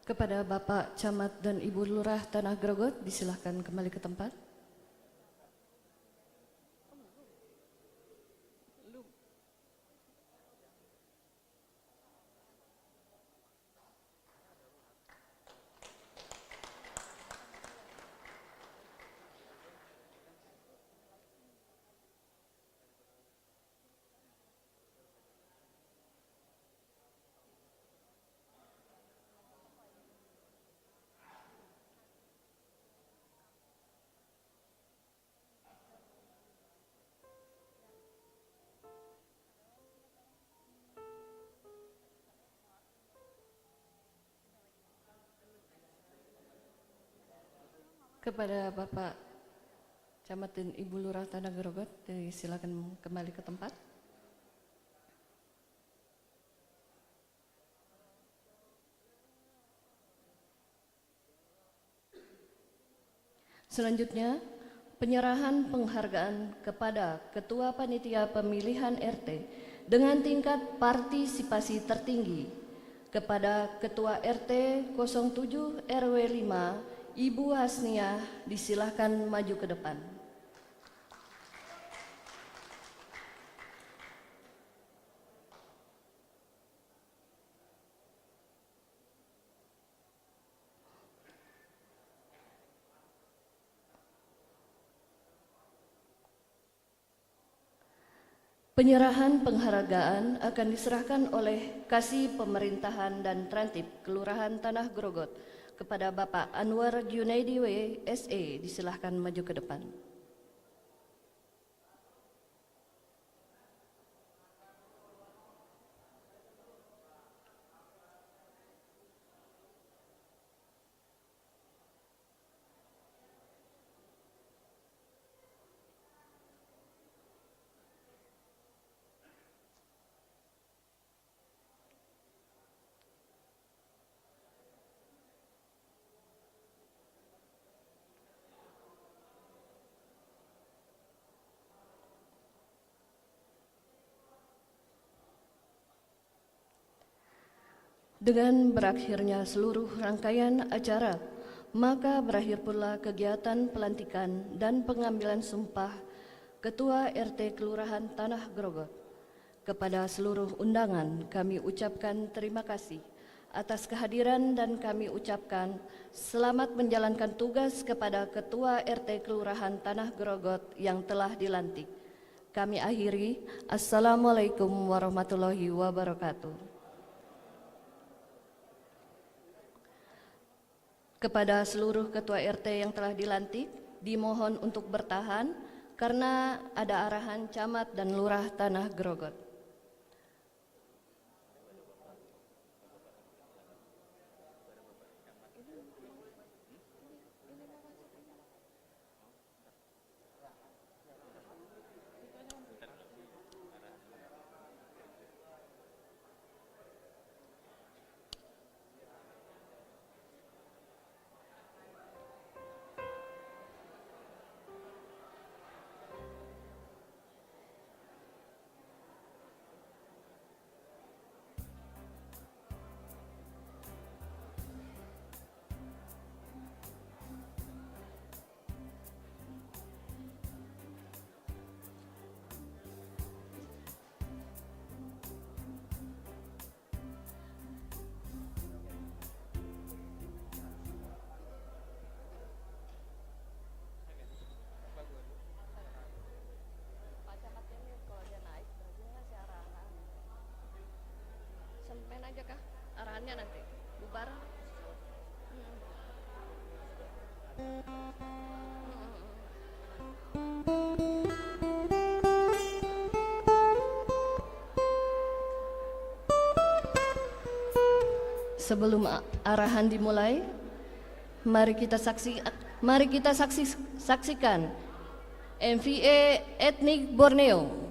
Kepada Bapak Camat dan Ibu Lurah Tanah Grogot disilahkan kembali ke tempat. Kepada Bapak Camat dan Ibu Lurah Tanah Grogot, silakan kembali ke tempat. Selanjutnya, penyerahan penghargaan kepada Ketua Panitia Pemilihan RT dengan tingkat partisipasi tertinggi kepada Ketua RT 07 RW 5 Ibu Hasniah, disilahkan maju ke depan. Penyerahan penghargaan akan diserahkan oleh Kasih Pemerintahan dan Trantip Kelurahan Tanah Grogot kepada Bapak Anwar Junaidi W.S.E. Disilahkan maju ke depan. Dengan berakhirnya seluruh rangkaian acara, maka berakhir pula kegiatan pelantikan dan pengambilan sumpah Ketua RT Kelurahan Tanah Grogot. Kepada seluruh undangan kami ucapkan terima kasih atas kehadiran dan kami ucapkan selamat menjalankan tugas kepada Ketua RT Kelurahan Tanah Grogot yang telah dilantik. Kami akhiri, Assalamualaikum warahmatullahi wabarakatuh. Kepada seluruh ketua RT yang telah dilantik, dimohon untuk bertahan karena ada arahan camat dan lurah Tanah Grogot. Sampai aja kah arahannya nanti bubar. Sebelum arahan dimulai, mari kita saksikan MVA Etnik Borneo.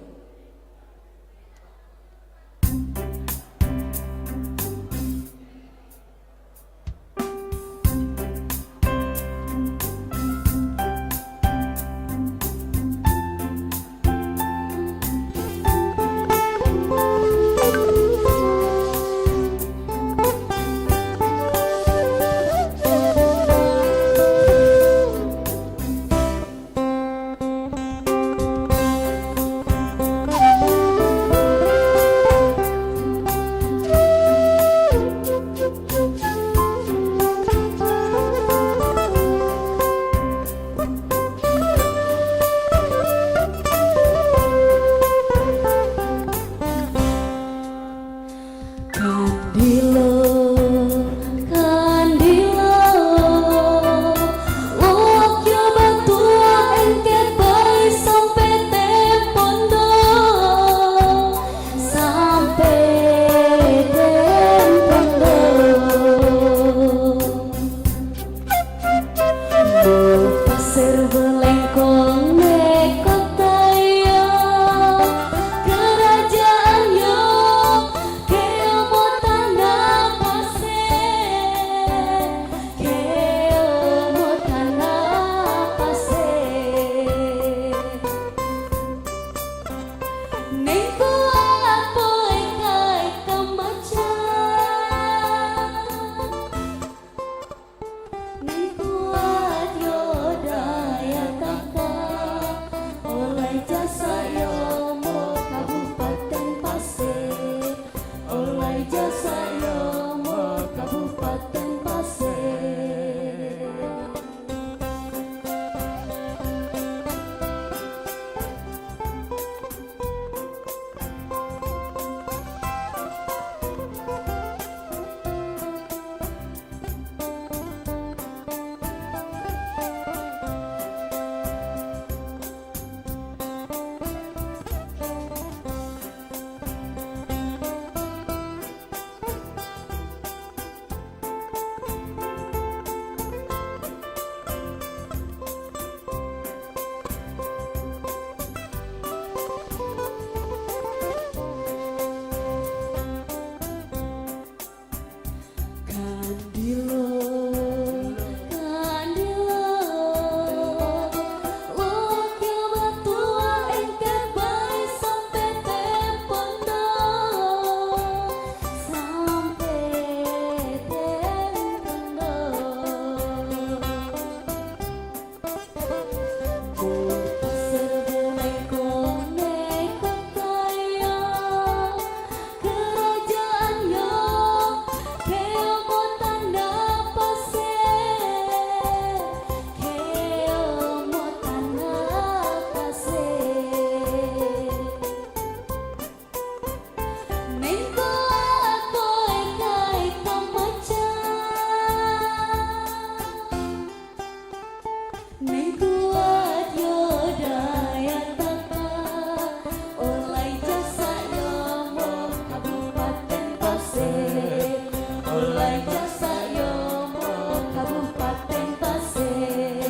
Mengkuat yodaya tata oleh jasa yomo Kabupaten Pasir, oleh jasa yomo Kabupaten Pasir.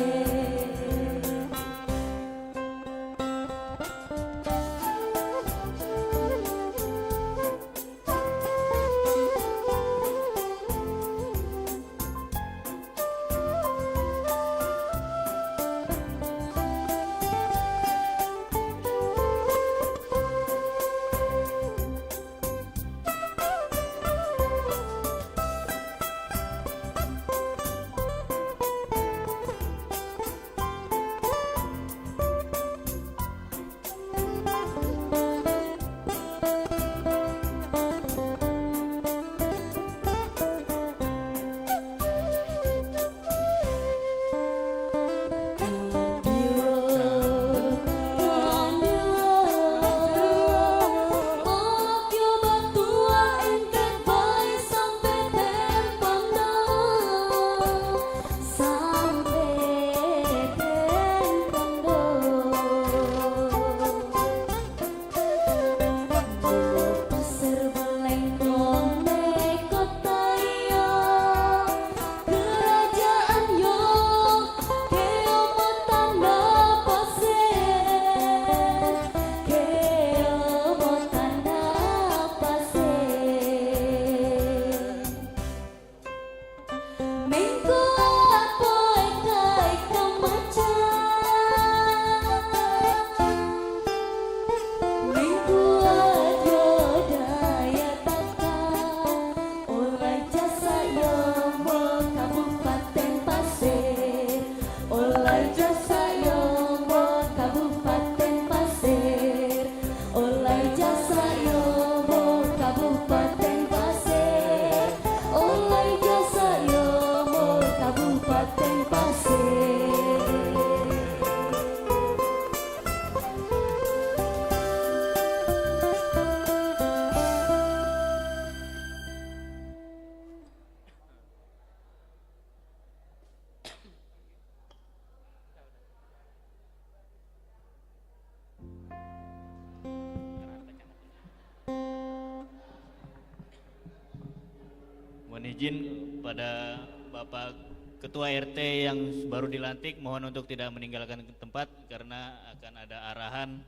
Mohon izin pada Bapak Ketua RT yang baru dilantik, mohon untuk tidak meninggalkan tempat karena akan ada arahan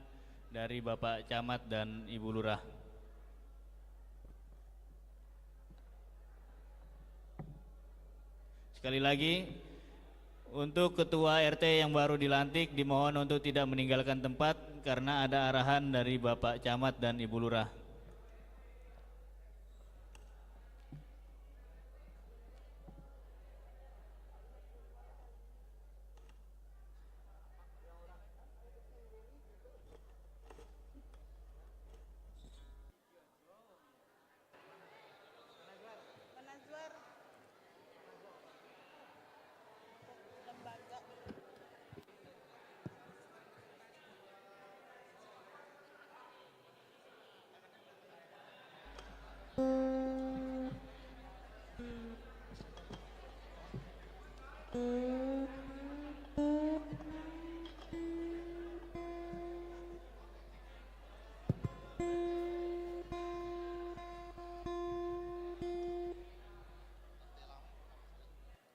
dari Bapak Camat dan Ibu Lurah. Sekali lagi, untuk Ketua RT yang baru dilantik dimohon untuk tidak meninggalkan tempat karena ada arahan dari Bapak Camat dan Ibu Lurah.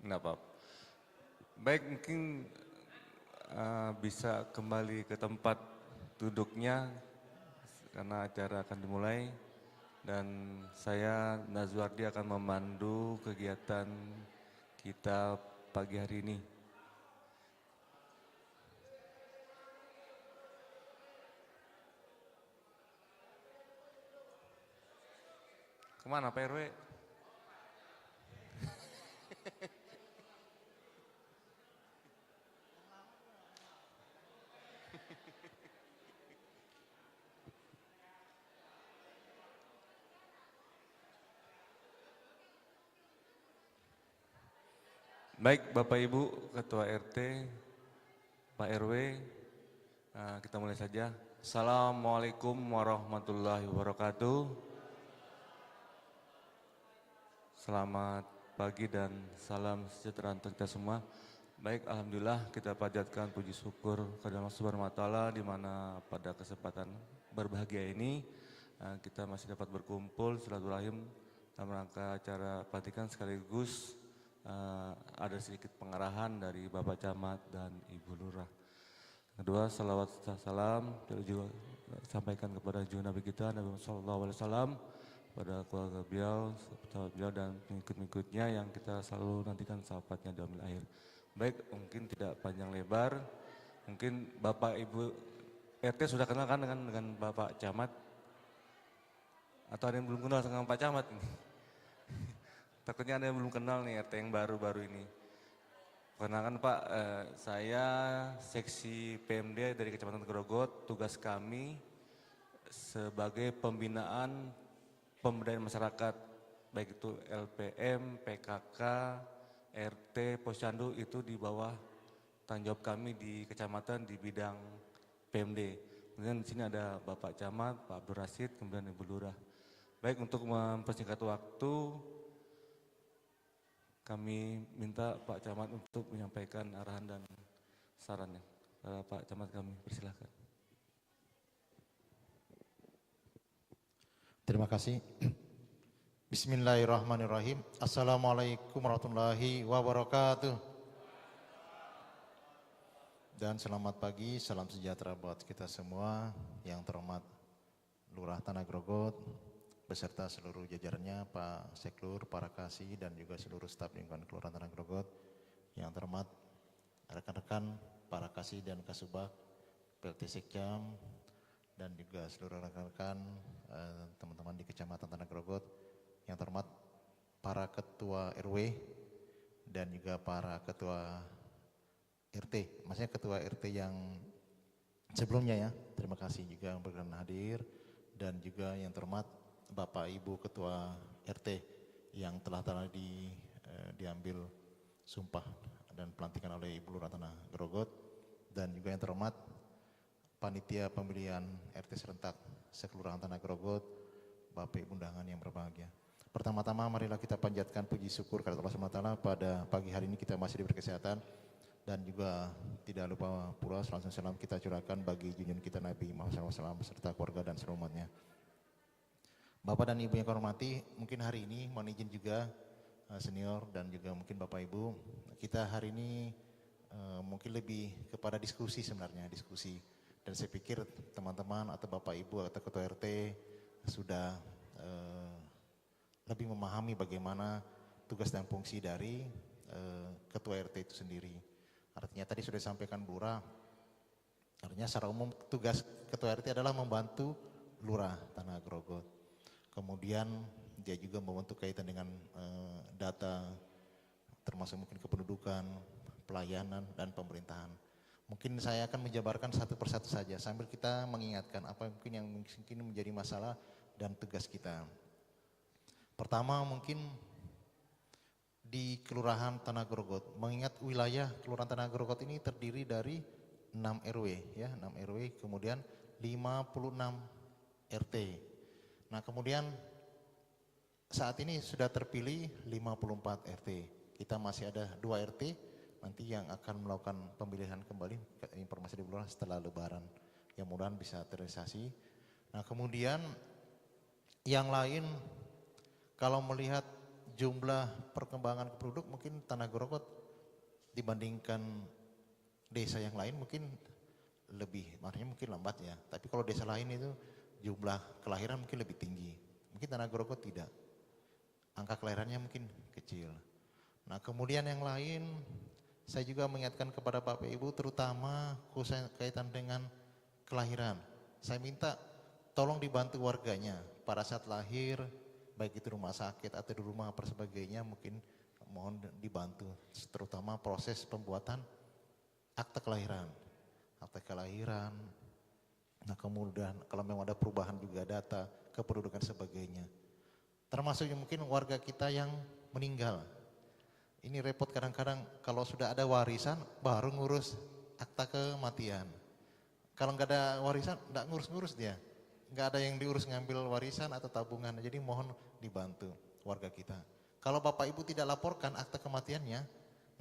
Enggak apa-apa. Baik, mungkin bisa kembali ke tempat duduknya karena acara akan dimulai dan saya Nazwardi akan memandu kegiatan kita pagi hari ini. Kemana Pak RW? Baik Bapak Ibu Ketua RT, Pak RW, kita mulai saja. Assalamualaikum warahmatullahi wabarakatuh. Selamat pagi dan salam sejahtera untuk kita semua. Baik, alhamdulillah kita panjatkan puji syukur kepada Allah Subhanahu wa taala di mana pada kesempatan berbahagia ini kita masih dapat berkumpul silaturahim dalam rangka acara pelantikan sekaligus ada sedikit pengarahan dari Bapak Camat dan Ibu Lurah. Kedua, salawat serta salam juga sampaikan kepada junjungan Nabi kita Nabi Muhammad SAW, pada keluarga beliau, sahabat beliau dan pengikut-pengikutnya yang kita selalu nantikan sahabatnya di yaumil akhir. Baik, mungkin tidak panjang lebar, mungkin Bapak Ibu RT sudah kenal kan dengan Bapak Camat? Atau ada yang belum kenal dengan Pak Camat ini? Takutnya ada yang belum kenal nih RT yang baru-baru ini. Perkenalkan Pak, saya seksi PMD dari Kecamatan Grogot. Tugas kami sebagai pembinaan pemberdayaan masyarakat, baik itu LPM, PKK, RT, Posyandu itu di bawah tanggung jawab kami di kecamatan di bidang PMD. Kemudian di sini ada Bapak Camat, Pak Abdul Rasid, kemudian Ibu Lurah. Baik, untuk mempersingkat waktu, kami minta Pak Camat untuk menyampaikan arahan dan sarannya. Pak Camat kami persilahkan. Terima kasih. Bismillahirrahmanirrahim. Assalamualaikum warahmatullahi wabarakatuh. Dan selamat pagi, salam sejahtera buat kita semua. Yang terhormat Lurah Tanah Grogot beserta seluruh jajarannya, Pak Seklur, para kasih dan juga seluruh staf lingkungan Kelurahan Tanah Grogot. Yang terhormat rekan-rekan para kasih dan kasubag, PLT Sekjam dan juga seluruh rekan-rekan teman-teman di Kecamatan Tanah Grogot. Yang terhormat para ketua RW dan juga para ketua RT, maksudnya ketua RT yang sebelumnya ya. Terima kasih juga yang berkenan hadir dan juga yang terhormat Bapak Ibu Ketua RT yang telah diambil sumpah dan pelantikan oleh Ibu Lurah Tanah Grogot dan juga yang terhormat Panitia Pemilihan RT Serentak Sekelurahan Tanah Grogot, Bapak Ibu undangan yang berbahagia. Pertama-tama marilah kita panjatkan puji syukur kepada Allah SWT pada pagi hari ini kita masih diberi kesehatan dan juga tidak lupa pula salam kita curahkan bagi junjungan kita Nabi Muhammad SAW beserta keluarga dan seluruh umatnya. Bapak dan Ibu yang kami hormati, mungkin hari ini mohon izin juga senior dan juga mungkin Bapak Ibu, kita hari ini mungkin lebih kepada diskusi sebenarnya, diskusi. Dan saya pikir teman-teman atau Bapak Ibu atau Ketua RT sudah lebih memahami bagaimana tugas dan fungsi dari Ketua RT itu sendiri. Artinya tadi sudah disampaikan Bu Lurah, artinya secara umum tugas Ketua RT adalah membantu Lurah Tanah Grogot. Kemudian dia juga membantu kaitan dengan data termasuk mungkin kependudukan, pelayanan dan pemerintahan. Mungkin saya akan menjabarkan satu persatu saja sambil kita mengingatkan apa mungkin yang mungkin menjadi masalah dan tugas kita. Pertama mungkin di Kelurahan Tanah Grogot, mengingat wilayah Kelurahan Tanah Grogot ini terdiri dari 6 RW ya, 6 RW kemudian 56 RT. Nah, kemudian saat ini sudah terpilih 54 RT. Kita masih ada 2 RT nanti yang akan melakukan pemilihan kembali, informasi di Lurah setelah Lebaran. Yang mudah-mudahan bisa terrealisasi. Nah, kemudian yang lain kalau melihat jumlah perkembangan penduduk mungkin Tanah Grogot dibandingkan desa yang lain mungkin lebih, maknanya mungkin lambat ya. Tapi kalau desa lain itu jumlah kelahiran mungkin lebih tinggi. Mungkin Tanah Grogot tidak. Angka kelahirannya mungkin kecil. Nah, kemudian yang lain saya juga mengingatkan kepada Bapak Ibu terutama khususnya kaitan dengan kelahiran. Saya minta tolong dibantu warganya pada saat lahir, baik itu rumah sakit atau di rumah apa sebagainya, mungkin mohon dibantu terutama proses pembuatan akte kelahiran. Akte kelahiran, nah kemudian kalau memang ada perubahan juga data, kependudukan sebagainya. Termasuk mungkin warga kita yang meninggal. Ini repot kadang-kadang kalau sudah ada warisan baru ngurus akta kematian. Kalau nggak ada warisan nggak ngurus-ngurus dia. Nggak ada yang diurus ngambil warisan atau tabungan, jadi mohon dibantu warga kita. Kalau Bapak Ibu tidak laporkan akta kematiannya,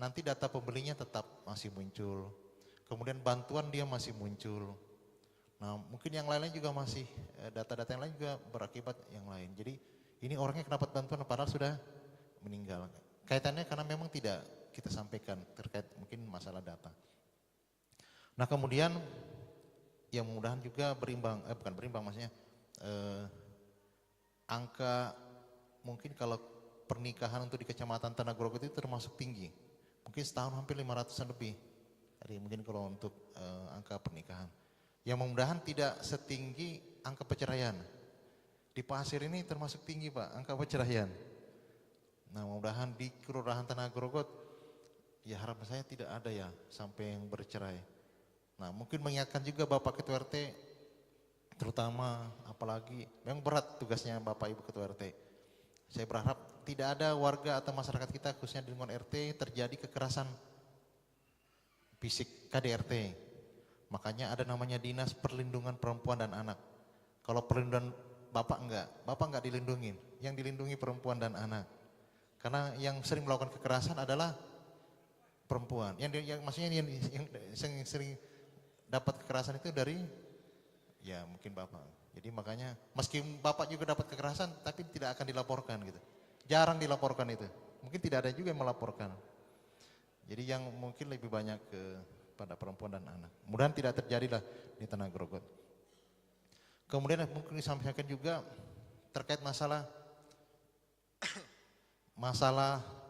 nanti data pembelinya tetap masih muncul. Kemudian bantuan dia masih muncul. Nah mungkin yang lain-lain juga masih, data-data yang lain juga berakibat yang lain. Jadi ini orangnya kena dapat bantuan padahal sudah meninggal. Kaitannya karena memang tidak kita sampaikan terkait mungkin masalah data. Nah kemudian yang mudah-mudahan juga berimbang, bukan berimbang maksudnya, angka mungkin kalau pernikahan untuk di Kecamatan Tanah Grogol itu termasuk tinggi. Mungkin setahun hampir 500-an lebih. Jadi mungkin kalau untuk angka pernikahan. Yang mudah-mudahan tidak setinggi angka perceraian. Di Pasir ini termasuk tinggi Pak, angka perceraian. Nah mudah-mudahan di Kelurahan Tanah Grogol, ya harapan saya tidak ada ya sampai yang bercerai. Nah mungkin mengingatkan juga Bapak Ketua RT, terutama apalagi, memang berat tugasnya Bapak Ibu Ketua RT. Saya berharap tidak ada warga atau masyarakat kita khususnya di lingkungan RT terjadi kekerasan fisik KDRT. Makanya ada namanya Dinas Perlindungan Perempuan dan Anak. Kalau perlindungan Bapak enggak dilindungin. Yang dilindungi perempuan dan anak. Karena yang sering melakukan kekerasan adalah perempuan. Maksudnya yang sering dapat kekerasan itu dari ya mungkin Bapak. Jadi makanya meski Bapak juga dapat kekerasan tapi tidak akan dilaporkan gitu. Jarang dilaporkan itu. Mungkin tidak ada juga yang melaporkan. Jadi yang mungkin lebih banyak pada perempuan dan anak. Mudah-mudahan tidak terjadilah di Tanah Grogol. Kemudian mungkin disampaikan juga terkait masalah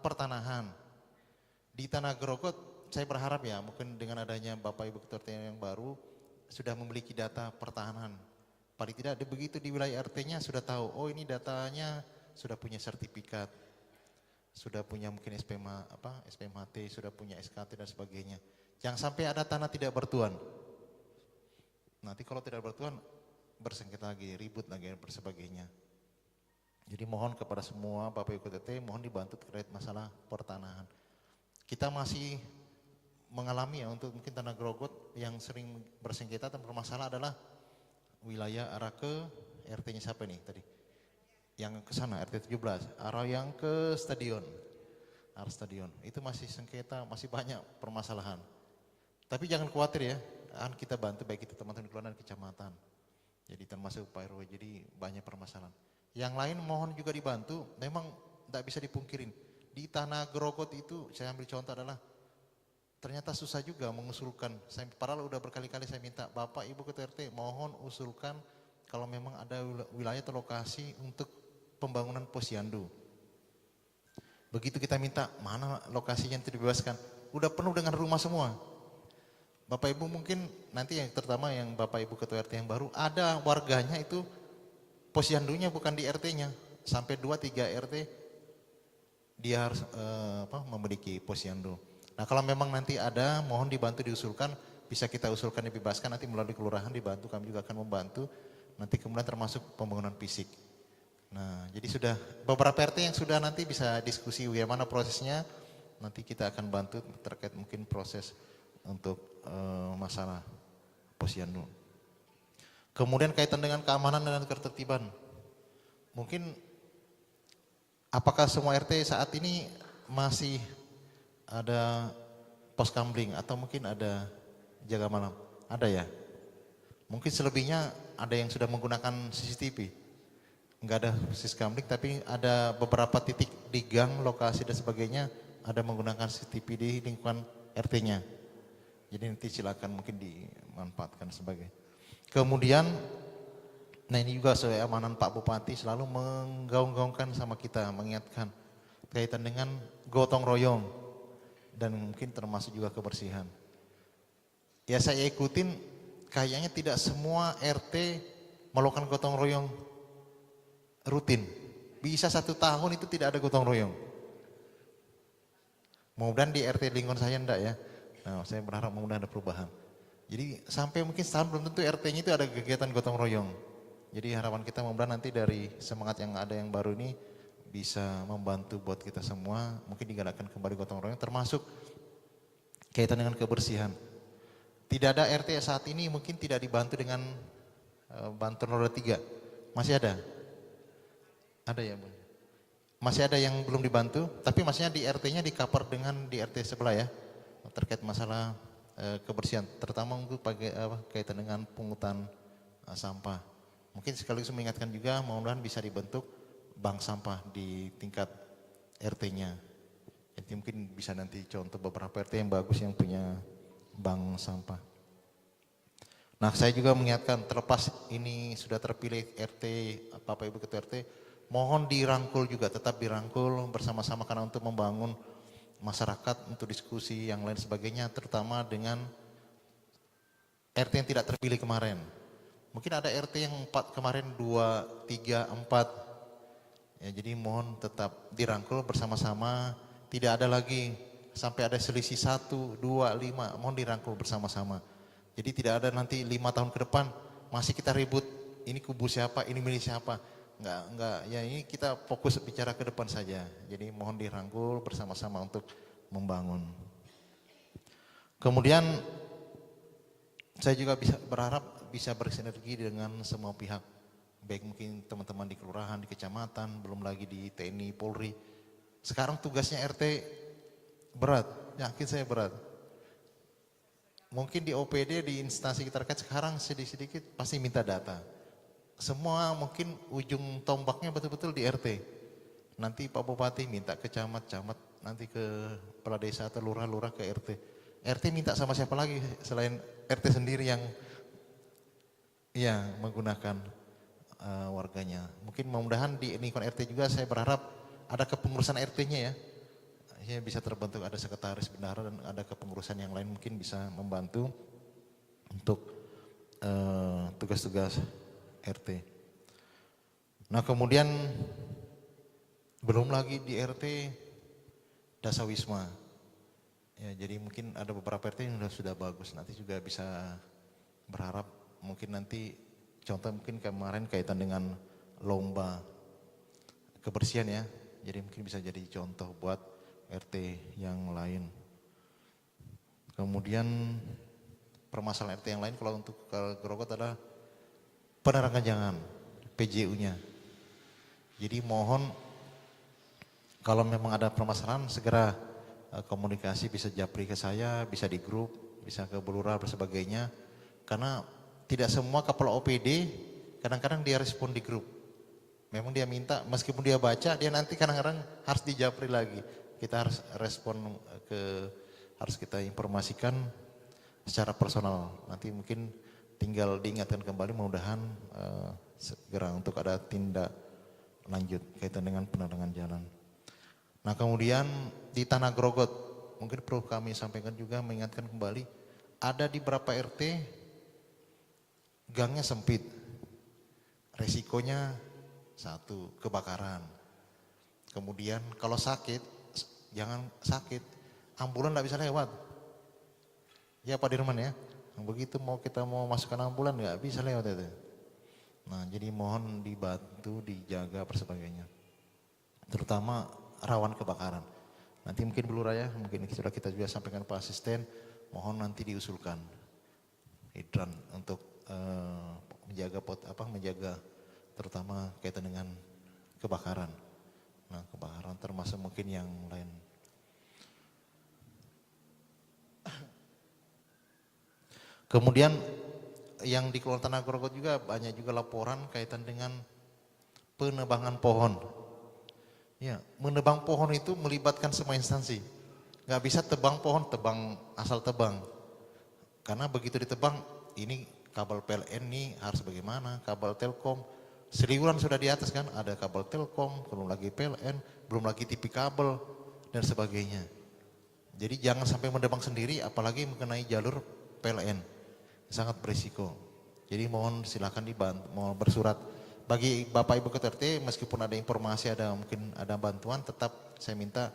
pertanahan. Di Tanah Grogol saya berharap ya mungkin dengan adanya Bapak Ibu Ketua RT yang baru sudah memiliki data pertahanan. Paling tidak begitu di wilayah RT-nya sudah tahu, oh ini datanya sudah punya sertifikat, sudah punya mungkin SPMHT, sudah punya SKT dan sebagainya. Jangan sampai ada tanah tidak bertuan. Nanti kalau tidak bertuan bersengketa lagi, ribut lagi dan sebagainya. Jadi mohon kepada semua Bapak Ibu Ketua RT mohon dibantu terkait masalah pertanahan. Kita masih mengalami ya untuk mungkin Tanah Grogol yang sering bersengketa dan bermasalah adalah wilayah arah ke RT-nya siapa nih tadi? Yang ke sana RT 17, arah yang ke stadion. Arah stadion. Itu masih sengketa, masih banyak permasalahan. Tapi jangan khawatir ya, akan kita bantu baik itu teman-teman di kelurahan dan kecamatan. Jadi termasuk Pak RW, jadi banyak permasalahan. Yang lain mohon juga dibantu, memang tidak bisa dipungkirin. Di Tanah Grogol itu saya ambil contoh adalah ternyata susah juga mengusulkan. Padahal udah berkali-kali saya minta Bapak Ibu Ketua RT mohon usulkan kalau memang ada wilayah atau lokasi untuk pembangunan posyandu. Begitu kita minta mana lokasinya yang dibebaskan, udah penuh dengan rumah semua. Bapak Ibu mungkin nanti yang terutama yang Bapak Ibu Ketua RT yang baru ada warganya itu posyandunya bukan di RT-nya. Sampai 2-3 RT dia harus memiliki posyandu. Nah kalau memang nanti ada mohon dibantu diusulkan, bisa kita usulkan dibebaskan nanti melalui kelurahan dibantu, kami juga akan membantu. Nanti kemudian termasuk pembangunan fisik. Nah jadi sudah beberapa RT yang sudah nanti bisa diskusi bagaimana prosesnya. Nanti kita akan bantu terkait mungkin proses untuk masalah posyandu. Kemudian kaitan dengan keamanan dan ketertiban. Mungkin apakah semua RT saat ini masih ada pos kamling atau mungkin ada jaga malam? Ada ya? Mungkin selebihnya ada yang sudah menggunakan CCTV. Enggak ada sis kamling tapi ada beberapa titik di gang, lokasi dan sebagainya ada menggunakan CCTV di lingkungan RT-nya. Jadi nanti silakan mungkin dimanfaatkan sebagai. Kemudian, nah ini juga sesuai amanan Pak Bupati selalu menggaung-gaungkan sama kita, mengingatkan kaitan dengan gotong royong dan mungkin termasuk juga kebersihan. Ya saya ikutin, kayaknya tidak semua RT melakukan gotong royong rutin. Bisa 1 tahun itu tidak ada gotong royong. Mudah-mudahan di RT lingkungan saya enggak ya. Nah, saya berharap mudah-mudahan ada perubahan. Jadi sampai mungkin setahun belum tentu RT-nya itu ada kegiatan gotong royong. Jadi harapan kita mudah-mudahan nanti dari semangat yang ada yang baru ini bisa membantu buat kita semua. Mungkin digalakkan kembali gotong royong termasuk kaitan dengan kebersihan. Tidak ada RT saat ini mungkin tidak dibantu dengan bantuan roda 3. Masih ada? Ada ya Bu? masih ada yang belum dibantu, tapi maksudnya di RT-nya di cover dengan di RT sebelah ya, terkait masalah kebersihan, terutama untuk kaitan dengan pungutan sampah. Mungkin sekaligus mengingatkan juga, mudah-mudahan bisa dibentuk bank sampah di tingkat RT-nya. Jadi mungkin bisa nanti contoh beberapa RT yang bagus yang punya bank sampah. Nah, saya juga mengingatkan, terlepas ini sudah terpilih RT, Bapak Ibu Ketua RT, mohon dirangkul juga, tetap dirangkul bersama-sama karena untuk membangun masyarakat, untuk diskusi yang lain sebagainya, terutama dengan RT yang tidak terpilih kemarin. Mungkin ada RT yang 4 kemarin, 2, 3, 4. Ya, jadi mohon tetap dirangkul bersama-sama, tidak ada lagi sampai ada selisih 1, 2, 5, mohon dirangkul bersama-sama. Jadi tidak ada nanti 5 tahun ke depan masih kita ribut, ini kubu siapa, ini milik siapa. Enggak, ya ini kita fokus bicara ke depan saja. Jadi mohon dirangkul bersama-sama untuk membangun. Kemudian saya juga berharap bisa bersinergi dengan semua pihak. Baik mungkin teman-teman di kelurahan, di kecamatan, belum lagi di TNI, Polri. Sekarang tugasnya RT berat, yakin saya berat. Mungkin di OPD, di instansi terkait sekarang sedikit-sedikit pasti minta data. Semua mungkin ujung tombaknya betul-betul di RT. Nanti Pak Bupati minta ke camat, nanti ke kepala desa atau lurah ke RT. RT minta sama siapa lagi selain RT sendiri yang menggunakan warganya. Mungkin mudah-mudahan di lingkungan RT juga saya berharap ada kepengurusan RT-nya ya. Bisa terbentuk ada sekretaris bendahara dan ada kepengurusan yang lain mungkin bisa membantu untuk tugas-tugas RT. Nah kemudian belum lagi di RT Dasawisma. Ya, jadi mungkin ada beberapa RT yang sudah bagus. Nanti juga bisa berharap mungkin nanti contoh mungkin kemarin kaitan dengan lomba kebersihan ya. Jadi mungkin bisa jadi contoh buat RT yang lain. Kemudian permasalahan RT yang lain kalau untuk Grogot adalah penerangan jalan, PJU-nya. Jadi mohon kalau memang ada permasalahan segera komunikasi, bisa japri ke saya, bisa di grup, bisa ke Bulura dan sebagainya. Karena tidak semua kepala OPD kadang-kadang dia respon di grup. Memang dia minta, meskipun dia baca, dia nanti kadang-kadang harus dijapri lagi. Kita harus respon harus kita informasikan secara personal. Nanti mungkin tinggal diingatkan kembali, mudah-mudahan segera untuk ada tindak lanjut kaitan dengan penerangan jalan. Nah kemudian di Tanah Grogot, mungkin perlu kami sampaikan juga mengingatkan kembali, ada di beberapa RT gangnya sempit, resikonya satu kebakaran. Kemudian kalau sakit, jangan sakit, ambulan tidak bisa lewat. Ya Pak Dirman ya, begitu kita mau masukkan ambulan nggak bisa lewat itu. Nah jadi mohon dibantu, dijaga persebagainya. Terutama rawan kebakaran. Nanti mungkin Bu Lurah ya, mungkin sudah kita juga sampaikan Pak Asisten, mohon nanti diusulkan hidran untuk menjaga terutama kaitan dengan kebakaran. Nah kebakaran termasuk mungkin yang lain. Kemudian yang di Kelurahan Tanah Grogot juga banyak juga laporan kaitan dengan penebangan pohon. Ya, menebang pohon itu melibatkan semua instansi. Nggak bisa tebang pohon, tebang asal tebang. Karena begitu ditebang, ini kabel PLN ini harus bagaimana, kabel Telkom. Seliuran sudah di atas kan, ada kabel Telkom, belum lagi PLN, belum lagi TV kabel, dan sebagainya. Jadi jangan sampai menebang sendiri, apalagi mengenai jalur PLN. Sangat berisiko. Jadi mohon silakan dibantu, mohon bersurat. Bagi Bapak Ibu Ketua RT, meskipun ada informasi, mungkin ada bantuan, tetap saya minta,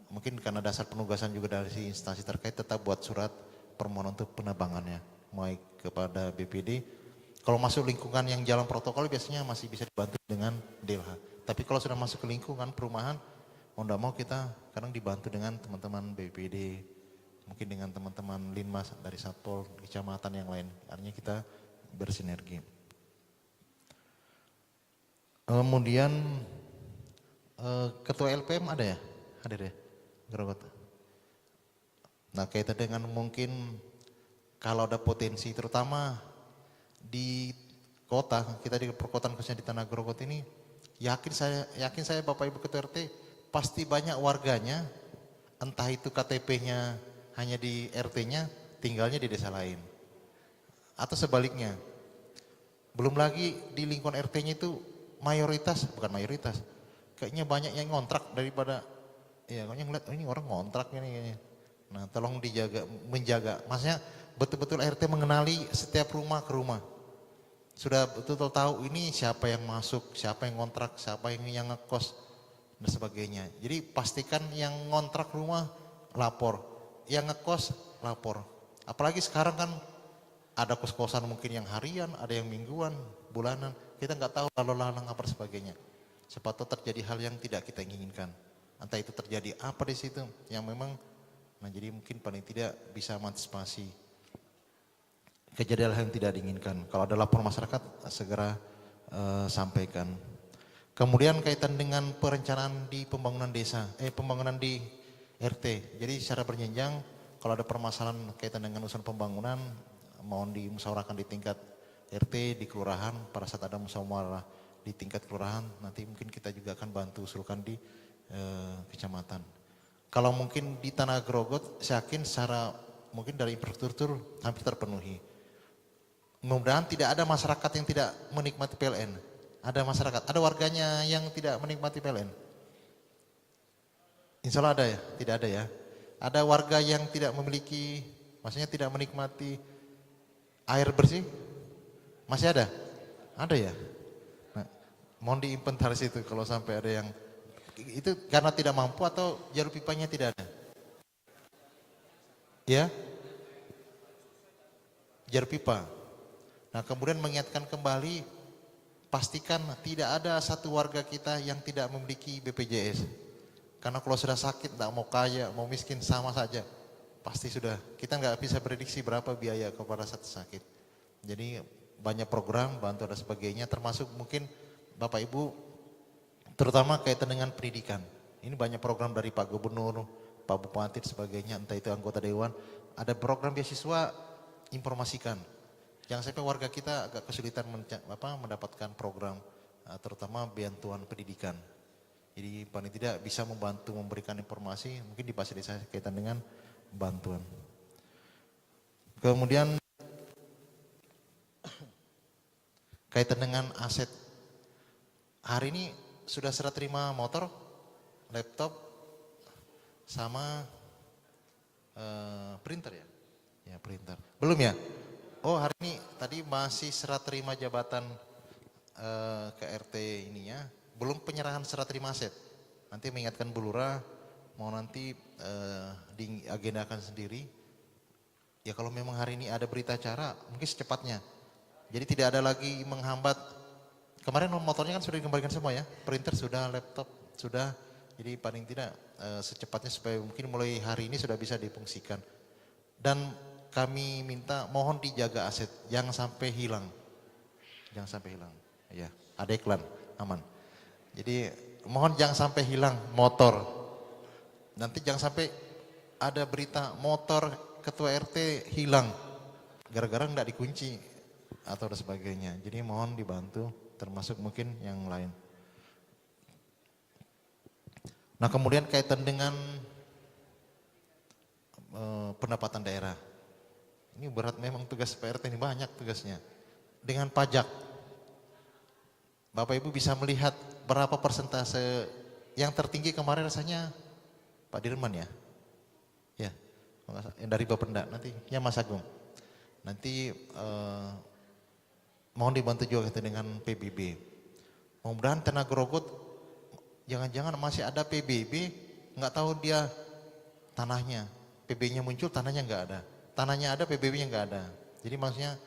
mungkin karena dasar penugasan juga dari instansi terkait, tetap buat surat permohonan untuk penebangannya. Baik kepada BPD, kalau masuk lingkungan yang jalan protokol biasanya masih bisa dibantu dengan DLH. Tapi kalau sudah masuk ke lingkungan perumahan, mau tidak mau kita kadang dibantu dengan teman-teman BPD, mungkin dengan teman-teman Linmas dari Satpol, kecamatan yang lain. Artinya kita bersinergi. Kemudian Ketua LPM ada ya? Hadir ya? Grogot. Nah kaitan dengan mungkin kalau ada potensi terutama di kota, kita di perkotaan khususnya di Tanah Grogot ini, yakin saya Bapak Ibu Ketua RT pasti banyak warganya, entah itu KTP-nya hanya di RT-nya, tinggalnya di desa lain. Atau sebaliknya. Belum lagi di lingkungan RT-nya itu bukan mayoritas, kayaknya banyak yang ngontrak daripada, ya kayaknya ngeliat ini orang ngontrak ini kayaknya. Nah tolong menjaga, maksudnya betul-betul RT mengenali setiap rumah ke rumah. Sudah betul-betul tahu ini siapa yang masuk, siapa yang ngontrak, siapa yang ngekos dan sebagainya. Jadi pastikan yang ngontrak rumah lapor, yang ngekos lapor. Apalagi sekarang kan ada kos-kosan mungkin yang harian, ada yang mingguan, bulanan. Kita nggak tahu lalu lalang apa sebagainya. Siapa tahu terjadi hal yang tidak kita inginkan. Entah itu terjadi apa di situ yang memang, nah jadi mungkin paling tidak bisa mengantisipasi kejadian yang tidak diinginkan. Kalau ada lapor masyarakat segera sampaikan. Kemudian kaitan dengan perencanaan di pembangunan desa, pembangunan di RT. Jadi secara berjenjang kalau ada permasalahan kaitan dengan urusan pembangunan mohon dimusyawarahkan di tingkat RT, di kelurahan. Pada saat ada musyawarah di tingkat kelurahan nanti mungkin kita juga akan bantu usulkan di kecamatan. Kalau mungkin di Tanah Grogot saya yakin secara mungkin dari infrastruktur hampir terpenuhi. Mudah-mudahan tidak ada masyarakat yang tidak menikmati PLN. Ada masyarakat, ada warganya yang tidak menikmati PLN. Insya Allah ada ya, tidak ada ya. Ada warga yang tidak memiliki, maksudnya tidak menikmati air bersih. Masih ada? Ada ya? Nah, mohon diinventaris itu kalau sampai ada yang, itu karena tidak mampu atau jalur pipanya tidak ada? Ya? Jalur pipa. Nah kemudian mengingatkan kembali, pastikan tidak ada satu warga kita yang tidak memiliki BPJS. Karena kalau sudah sakit, tidak mau kaya, mau miskin sama saja. Pasti sudah, kita nggak bisa prediksi berapa biaya kepada satu sakit. Jadi banyak program, bantu dan sebagainya, termasuk mungkin Bapak Ibu, terutama kaitan dengan pendidikan. Ini banyak program dari Pak Gubernur, Pak Bupati dan sebagainya, entah itu anggota Dewan. Ada program beasiswa, informasikan. Jangan sampai warga kita agak kesulitan mendapatkan program, terutama bantuan pendidikan. Jadi paling tidak bisa membantu memberikan informasi, mungkin difasilitasi kaitan dengan bantuan. Kemudian kaitan dengan aset, hari ini sudah serah terima motor, laptop, sama printer ya? Ya printer. Belum ya? Oh hari ini tadi masih serah terima jabatan ke RT ininya, belum penyerahan serah terima aset. Nanti mengingatkan Bu Lurah, mau nanti diagendakan sendiri. Ya kalau memang hari ini ada berita acara, mungkin secepatnya. Jadi tidak ada lagi menghambat. Kemarin motornya kan sudah dikembalikan semua ya, printer sudah, laptop sudah. Jadi paling tidak secepatnya supaya mungkin mulai hari ini sudah bisa difungsikan. Dan kami minta mohon dijaga aset, jangan sampai hilang. Jangan sampai hilang. Ya, ada iklan, aman. Jadi mohon jangan sampai hilang motor. Nanti jangan sampai ada berita motor ketua RT hilang gara-gara enggak dikunci atau dan sebagainya. Jadi mohon dibantu, termasuk mungkin yang lain. Nah kemudian kaitan dengan pendapatan daerah. Ini berat memang tugas PRT ini, banyak tugasnya. Dengan pajak, Bapak Ibu bisa melihat berapa persentase yang tertinggi kemarin rasanya Pak Dirman ya. Ya, yang dari Bapenda, nanti ya Mas Agung. Nanti mohon dibantu juga dengan PBB. Mudah-mudahan Tanah Grogot jangan-jangan masih ada PBB, nggak tahu dia tanahnya, PB-nya muncul, tanahnya nggak ada. Tanahnya ada, PBB-nya nggak ada. Jadi maksudnya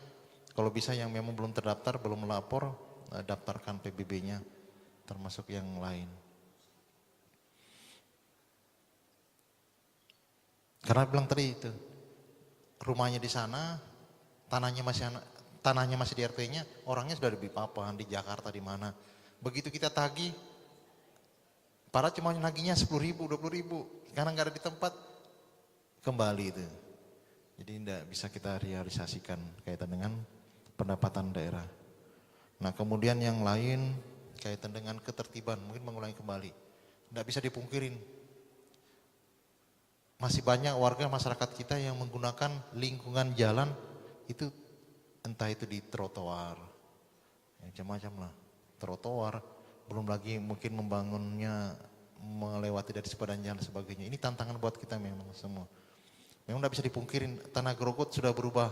kalau bisa yang memang belum terdaftar, belum melapor, daftarkan PBB-nya, termasuk yang lain. Karena bilang tadi itu, rumahnya di sana, tanahnya masih di RT-nya, orangnya sudah di Papan, di Jakarta, di mana. Begitu kita tagih, Para cuma naginya 10.000, 20.000, karena nggak ada di tempat, kembali itu. Jadi tidak bisa kita realisasikan kaitan dengan pendapatan daerah. Nah kemudian yang lain kaitan dengan ketertiban, mungkin mengulangi kembali. Tidak bisa dipungkirin, masih banyak warga masyarakat kita yang menggunakan lingkungan jalan itu, entah itu di trotoar, macam-macam lah, trotoar, belum lagi mungkin membangunnya melewati dari sepadan jalan dan sebagainya. Ini tantangan buat kita memang semua. Memang tidak bisa dipungkirin, Tanah Grogot sudah berubah,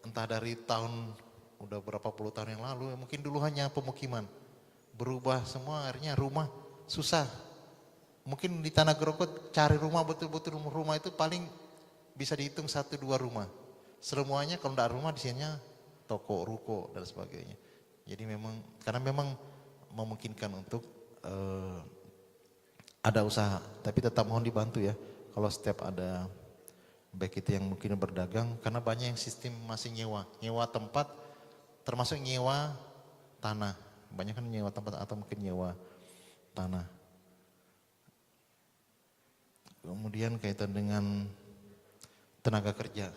entah dari tahun, udah berapa puluh tahun yang lalu, mungkin dulu hanya pemukiman, berubah semua, akhirnya rumah susah. Mungkin di Tanah Grogot cari rumah betul-betul rumah itu paling bisa dihitung 1-2 rumah. Semuanya kalau tidak rumah di sini toko, ruko dan sebagainya. Jadi memang karena memang memungkinkan untuk ada usaha, tapi tetap mohon dibantu ya. Kalau setiap ada baik itu yang mungkin berdagang, karena banyak yang sistem masih nyewa tempat, termasuk nyewa tanah. Banyak kan nyewa tempat atau mungkin nyewa tanah. Kemudian kaitan dengan tenaga kerja.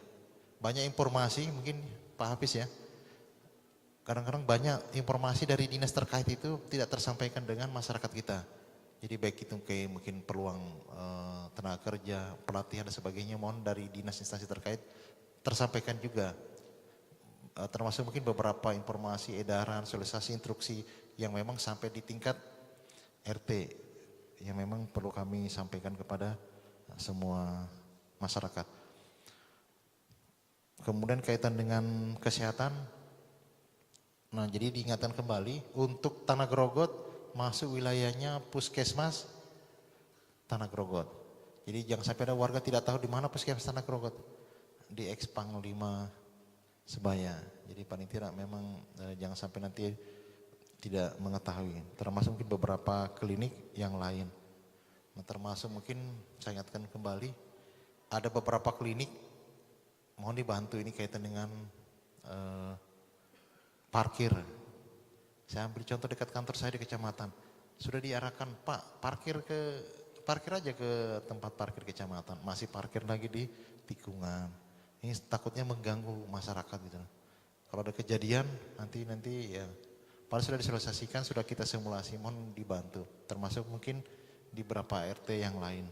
Banyak informasi mungkin Pak Hafiz ya. Kadang-kadang banyak informasi dari dinas terkait itu tidak tersampaikan dengan masyarakat kita. Jadi baik itu kayak mungkin peluang tenaga kerja, pelatihan dan sebagainya, mohon dari dinas instansi terkait tersampaikan juga. Termasuk mungkin beberapa informasi, edaran, sosialisasi, instruksi yang memang sampai di tingkat RT yang memang perlu kami sampaikan kepada semua masyarakat. Kemudian kaitan dengan kesehatan, nah jadi diingatkan kembali untuk Tanah Grogot masuk wilayahnya Puskesmas Tanah Grogot. Jadi jangan sampai ada warga tidak tahu di mana Puskesmas Tanah Grogot, di Ekspang 5 Sebaya. Jadi paling tidak memang jangan sampai nanti tidak mengetahui. Termasuk mungkin beberapa klinik yang lain. Nah, termasuk mungkin saya ingatkan kembali, ada beberapa klinik, mohon dibantu ini kaitan dengan parkir. Saya ambil contoh dekat kantor saya di kecamatan, sudah diarahkan Pak parkir aja ke tempat parkir kecamatan, masih parkir lagi di tikungan. Ini takutnya mengganggu masyarakat gitu. Kalau ada kejadian nanti ya, padahal sudah disosialisasikan, sudah kita simulasi, mohon dibantu. Termasuk mungkin di beberapa RT yang lain.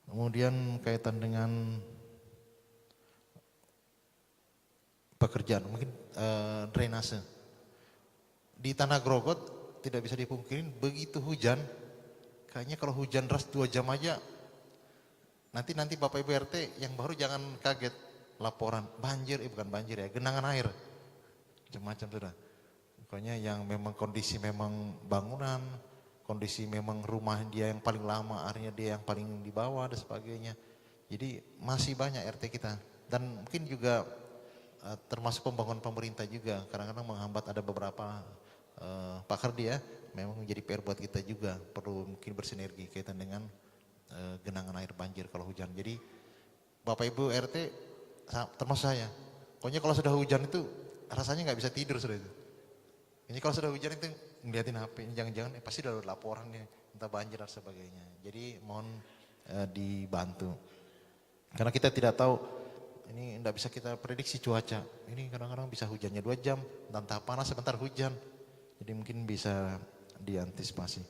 Kemudian kaitan dengan pekerjaan, mungkin drainase. Di Tanah Grogot tidak bisa dipungkirin begitu hujan, kayaknya kalau hujan deras 2 jam aja, nanti Bapak Ibu RT yang baru jangan kaget, laporan banjir, bukan banjir ya, genangan air. Macam-macam sudah. Pokoknya yang memang kondisi memang bangunan, kondisi memang rumah dia yang paling lama, airnya dia yang paling di bawah dan sebagainya. Jadi masih banyak RT kita. Dan mungkin juga termasuk pembangunan pemerintah juga, kadang-kadang menghambat, ada beberapa pakar dia, memang menjadi PR buat kita juga, perlu mungkin bersinergi kaitan dengan genangan air banjir kalau hujan. Jadi Bapak Ibu RT termasuk saya, pokoknya kalau sudah hujan itu rasanya nggak bisa tidur sudah itu. Ini kalau sudah hujan itu ngeliatin HP, jangan-jangan pasti udah laporan nih, entah banjir dan sebagainya. Jadi mohon dibantu. Karena kita tidak tahu, ini tidak bisa kita prediksi cuaca. Ini kadang-kadang bisa hujannya 2 jam, entah panas sebentar hujan. Jadi mungkin bisa diantisipasi.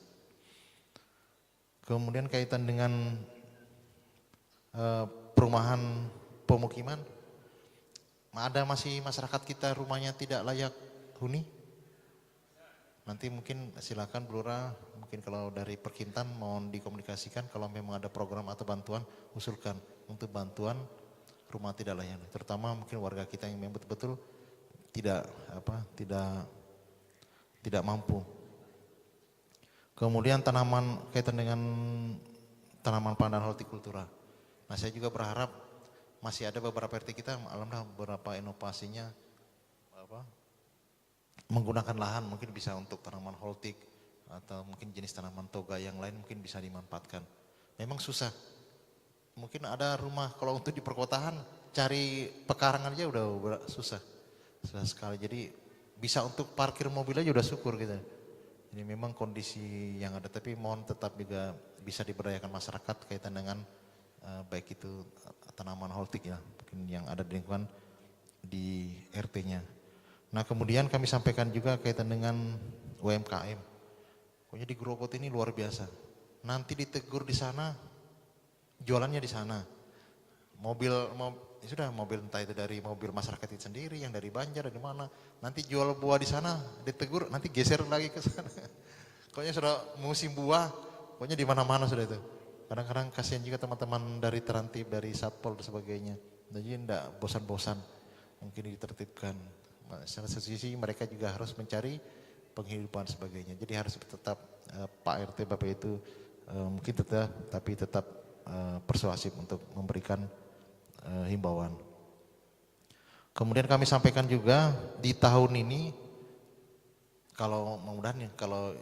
Kemudian kaitan dengan perumahan pemukiman, ada masih masyarakat kita rumahnya tidak layak huni. Nanti mungkin silakan Bu Lurah, mungkin kalau dari Perkintan mohon dikomunikasikan kalau memang ada program atau bantuan, usulkan untuk bantuan rumah tidak layak, terutama mungkin warga kita yang memang betul-betul tidak mampu. Kemudian tanaman, kaitan dengan tanaman pandan hortikultura. Nah saya juga berharap masih ada beberapa RT kita, alhamdulillah beberapa inovasinya menggunakan lahan, mungkin bisa untuk tanaman holtik atau mungkin jenis tanaman toga yang lain mungkin bisa dimanfaatkan. Memang susah, mungkin ada rumah kalau untuk di perkotaan cari pekarangan aja udah susah sekali. Jadi bisa untuk parkir mobil aja udah syukur gitu. Ini memang kondisi yang ada, tapi mohon tetap juga bisa diberdayakan masyarakat kaitan dengan baik itu tanaman holtik ya, mungkin yang ada di lingkungan di RT-nya. Nah kemudian kami sampaikan juga kaitan dengan UMKM. Pokoknya di Grogot ini luar biasa. Nanti ditegur di sana, jualannya di sana. Mobil entah itu dari mobil masyarakat itu sendiri, yang dari Banjar, dari mana. Nanti jual buah di sana, ditegur, nanti geser lagi ke sana. Pokoknya sudah musim buah, pokoknya di mana-mana sudah itu. Kadang-kadang kasihan juga teman-teman dari Terantib, dari Satpol dan sebagainya. Jadi tidak bosan-bosan, mungkin ditertibkan. Secara sisi mereka juga harus mencari penghidupan sebagainya. Jadi harus tetap Pak RT Bapak itu mungkin tetap persuasif untuk memberikan himbauan. Kemudian kami sampaikan juga di tahun ini kalau mudah-mudahan kalau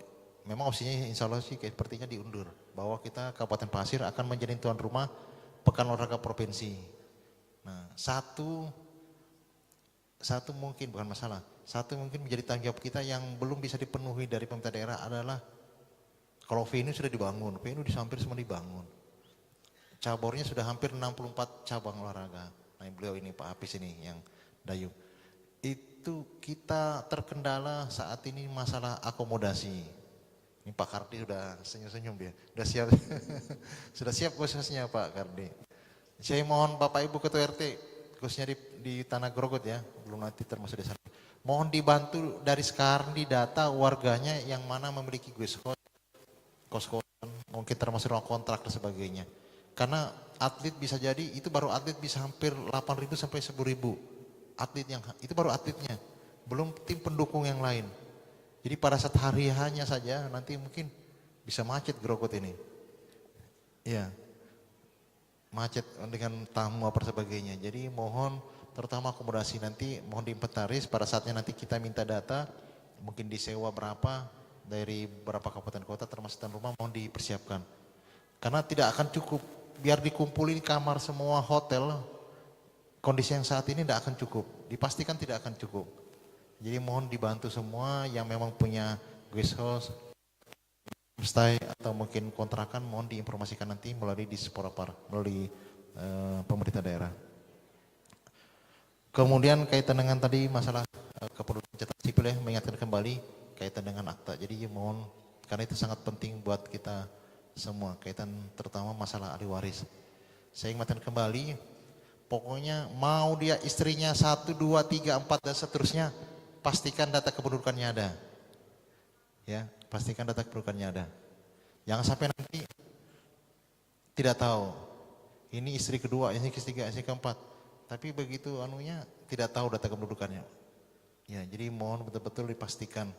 memang opsinya insya Allah sih sepertinya diundur, bahwa kita Kabupaten Pasir akan menjadi tuan rumah Pekan Olahraga Provinsi. Nah, satu mungkin bukan masalah, satu mungkin menjadi tanggung jawab kita yang belum bisa dipenuhi dari pemerintah daerah adalah kalau venue sudah dibangun, venue hampir semua dibangun. Cabornya sudah hampir 64 cabang olahraga. Nah, beliau ini Pak Hafiz ini yang Dayung. Itu kita terkendala saat ini masalah akomodasi. Ini Pak Kardi sudah senyum-senyum dia. Sudah siap. Sudah siap khususnya Pak Kardi. Saya mohon Bapak Ibu Ketua RT khususnya di Tanah Grogot ya, belum nanti termasuk desa. Mohon dibantu dari sekarang di data warganya yang mana memiliki kos-kosan, mungkin termasuk ruang kontrak dan sebagainya. Karena atlet bisa jadi itu baru atlet bisa hampir 8.000 sampai 10.000 atlet yang itu baru atletnya, belum tim pendukung yang lain. Jadi pada saat hari hanya saja nanti mungkin bisa macet Grogot ini. Iya. Macet dengan tamu apa sebagainya. Jadi mohon terutama akomodasi nanti mohon diinventaris pada saatnya nanti kita minta data mungkin disewa berapa dari beberapa kabupaten kota termasuk tuan rumah mohon dipersiapkan. Karena tidak akan cukup biar dikumpulin kamar semua hotel kondisi yang saat ini tidak akan cukup. Dipastikan tidak akan cukup. Jadi mohon dibantu semua yang memang punya guest house, stay atau mungkin kontrakan mohon diinformasikan nanti melalui Disporapar, melalui pemerintah daerah. Kemudian kaitan dengan tadi masalah kependudukan catatan sipil ya, mengingatkan kembali kaitan dengan akta. Jadi mohon karena itu sangat penting buat kita semua kaitan terutama masalah ahli waris. Saya ingatkan kembali, pokoknya mau dia istrinya 1, 2, 3, 4 dan seterusnya, pastikan data kependudukannya ada. Ya, pastikan data kependudukannya ada. Jangan sampai nanti tidak tahu. Ini istri kedua, ini ketiga, istri keempat. Tapi begitu anunya tidak tahu data kependudukannya. Ya, jadi mohon betul-betul dipastikan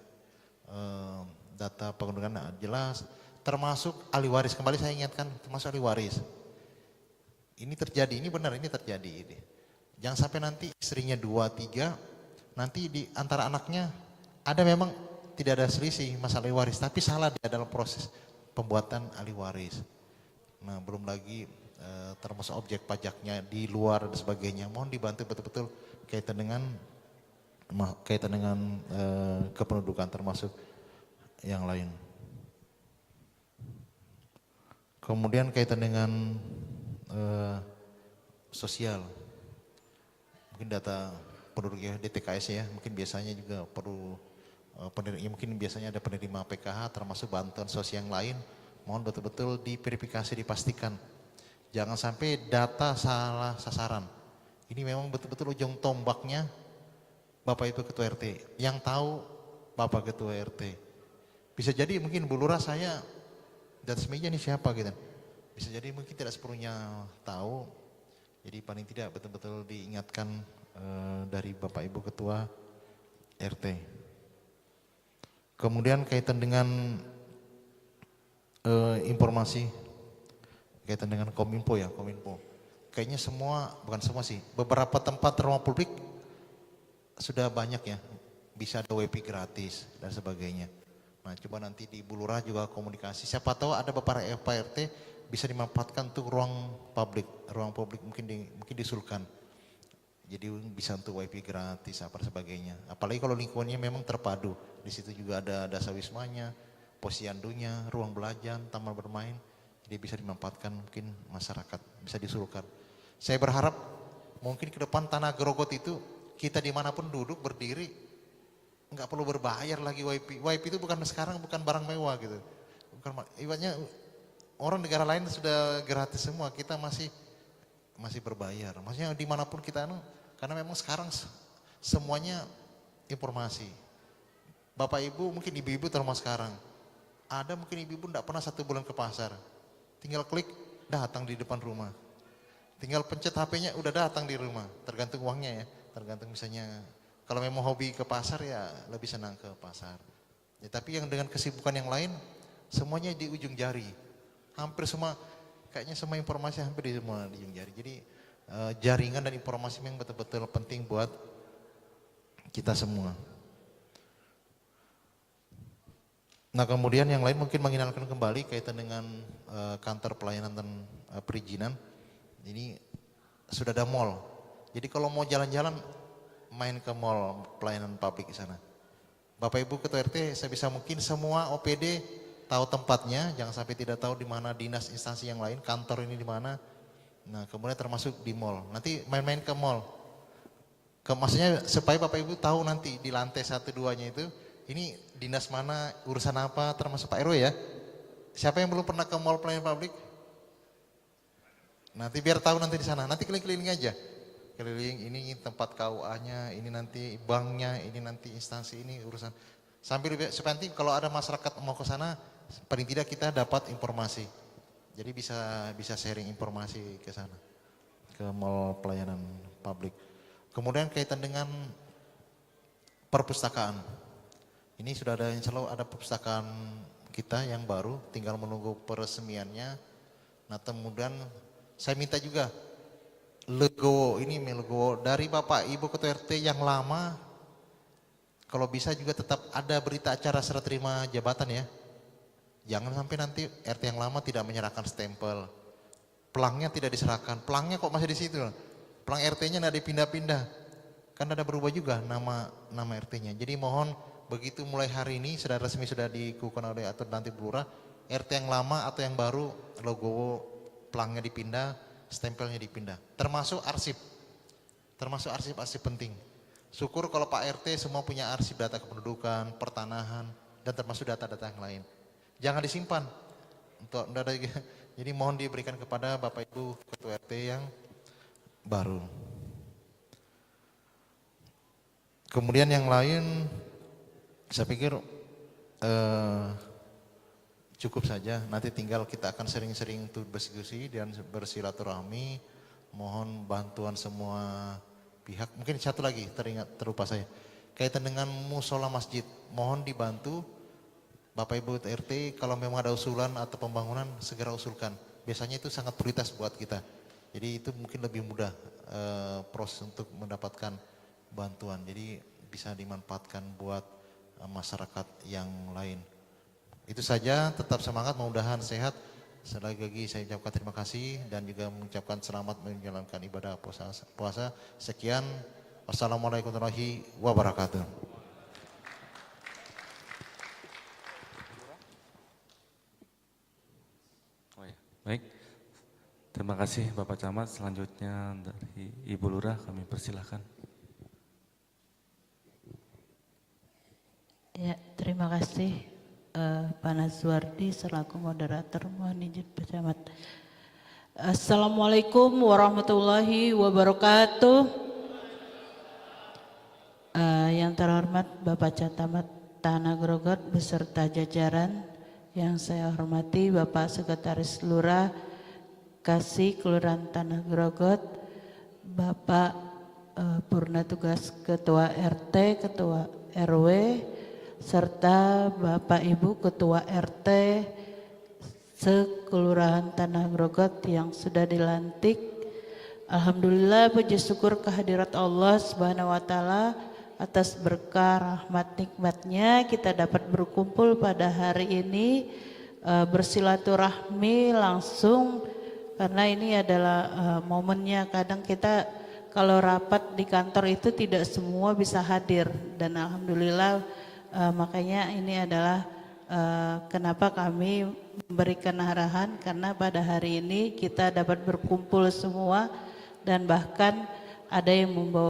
data kependudukan jelas. Termasuk ahli waris. Kembali saya ingatkan, termasuk ahli waris. Ini terjadi, ini benar, ini terjadi. Jangan sampai nanti istrinya 2, 3. Nanti di antara anaknya ada memang tidak ada selisih masalah ahli waris, tapi salah dia dalam proses pembuatan ahli waris. Nah, belum lagi termasuk objek pajaknya di luar dan sebagainya. Mohon dibantu betul-betul kaitan dengan kependudukan termasuk yang lain. Kemudian kaitan dengan sosial, mungkin data penduduk ya DTKS ya, mungkin biasanya juga perlu mungkin biasanya ada penerima PKH termasuk bantuan sosial yang lain, mohon betul-betul diverifikasi dipastikan. Jangan sampai data salah sasaran. Ini memang betul-betul ujung tombaknya Bapak Ibu Ketua RT. Yang tahu Bapak Ketua RT. Bisa jadi mungkin Bu Lurah saya di atas meja ini siapa gitu. Bisa jadi mungkin tidak sepenuhnya tahu. Jadi paling tidak betul-betul diingatkan dari Bapak Ibu Ketua RT. Kemudian kaitan dengan informasi kaitan dengan Kominfo ya, Kominfo. Kayaknya semua, bukan semua sih, beberapa tempat rumah publik sudah banyak ya, bisa ada WiFi gratis dan sebagainya. Nah, coba nanti di Ibu Lurah juga komunikasi. Siapa tahu ada beberapa RT bisa dimanfaatkan untuk ruang publik mungkin disulkan. Jadi bisa untuk wifi gratis apa sebagainya. Apalagi kalau lingkungannya memang terpadu. Di situ juga ada dasar wismanya, posyandunya, ruang belajar, taman bermain. Jadi bisa dimanfaatkan mungkin masyarakat, bisa disuruhkan. Saya berharap mungkin ke depan Tanah Grogot itu kita dimanapun duduk berdiri nggak perlu berbayar lagi wifi. Wifi itu bukan sekarang bukan barang mewah gitu. Bukan, ibaratnya orang negara lain sudah gratis semua, kita masih berbayar. Maksudnya dimanapun kita, karena memang sekarang semuanya informasi. Bapak ibu mungkin ibu-ibu termasuk sekarang, ada mungkin ibu-ibu tidak pernah 1 bulan ke pasar, tinggal klik datang di depan rumah, tinggal pencet HP-nya udah datang di rumah, tergantung uangnya ya, tergantung misalnya kalau memang hobi ke pasar ya lebih senang ke pasar. Ya, tapi yang dengan kesibukan yang lain semuanya di ujung jari, hampir semua kayaknya semua informasi hampir di ujung jari. Jadi jaringan dan informasi yang betul-betul penting buat kita semua. Nah kemudian yang lain mungkin mengenalkan kembali kaitan dengan kantor pelayanan dan perizinan. Ini sudah ada mall. Jadi kalau mau jalan-jalan main ke mall pelayanan publik di sana. Bapak Ibu Ketua RT, saya bisa mungkin semua OPD tahu tempatnya, jangan sampai tidak tahu di mana dinas instansi yang lain, kantor ini di mana. Nah kemudian termasuk di mall. Nanti main-main ke mall. Maksudnya supaya Bapak Ibu tahu nanti di lantai 1-2-nya itu, ini dinas mana, urusan apa, termasuk Pak RW ya. Siapa yang belum pernah ke mall pelayanan publik? Nanti biar tahu nanti di sana. Nanti keliling-keliling aja. Keliling ini tempat KUA-nya, ini nanti banknya, ini nanti instansi ini urusan. Sambil supaya nanti kalau ada masyarakat mau ke sana, paling tidak kita dapat informasi. Jadi bisa sharing informasi ke sana, ke mall pelayanan publik. Kemudian kaitan dengan perpustakaan. Ini sudah ada, insya Allah ada perpustakaan kita yang baru, tinggal menunggu peresmiannya. Nah kemudian saya minta juga logo dari Bapak Ibu Ketua RT yang lama, kalau bisa juga tetap ada berita acara serah terima jabatan ya. Jangan sampai nanti RT yang lama tidak menyerahkan stempel, pelangnya tidak diserahkan, pelangnya kok masih di situ, pelang RT-nya tidak dipindah-pindah, kan ada berubah juga nama RT-nya. Jadi mohon begitu mulai hari ini sudah resmi sudah dikukuhkan oleh atau nanti lurah, RT yang lama atau yang baru logo pelangnya dipindah, stempelnya dipindah, termasuk arsip penting. Syukur kalau Pak RT semua punya arsip data kependudukan, pertanahan, dan termasuk data-data yang lain. Jangan disimpan. Jadi mohon diberikan kepada Bapak Ibu Ketua RT yang baru. Kemudian yang lain, saya pikir cukup saja. Nanti tinggal kita akan sering-sering berdiskusi dan bersilaturahmi. Mohon bantuan semua pihak. Mungkin satu lagi terlupa saya. Kaitan dengan musola masjid, mohon dibantu Bapak Ibu RT kalau memang ada usulan atau pembangunan segera usulkan. Biasanya itu sangat prioritas buat kita. Jadi itu mungkin lebih mudah proses untuk mendapatkan bantuan. Jadi bisa dimanfaatkan buat masyarakat yang lain. Itu saja, tetap semangat, mudah-mudahan sehat. Sekali lagi saya ucapkan terima kasih dan juga mengucapkan selamat menjalankan ibadah puasa. Sekian, wassalamualaikum warahmatullahi wabarakatuh. Baik, terima kasih Bapak Camat. Selanjutnya dari Ibu Lurah kami persilahkan. Ya, terima kasih Pak Nazwardi selaku moderator. Mohon izin Pak Camat. Assalamualaikum warahmatullahi wabarakatuh. Yang terhormat Bapak Camat Tanah Grogot beserta jajaran, yang saya hormati Bapak Sekretaris Lurah Kasih Kelurahan Tanah Grogot, Bapak Purna Tugas Ketua RT, Ketua RW, serta Bapak Ibu Ketua RT Sekelurahan Tanah Grogot yang sudah dilantik. Alhamdulillah, puji syukur kehadirat Allah Subhanahu wa taala atas berkah rahmat nikmatnya kita dapat berkumpul pada hari ini, bersilaturahmi langsung, karena ini adalah momennya. Kadang kita kalau rapat di kantor itu tidak semua bisa hadir, dan alhamdulillah makanya ini adalah kenapa kami memberikan arahan, karena pada hari ini kita dapat berkumpul semua dan bahkan ada yang membawa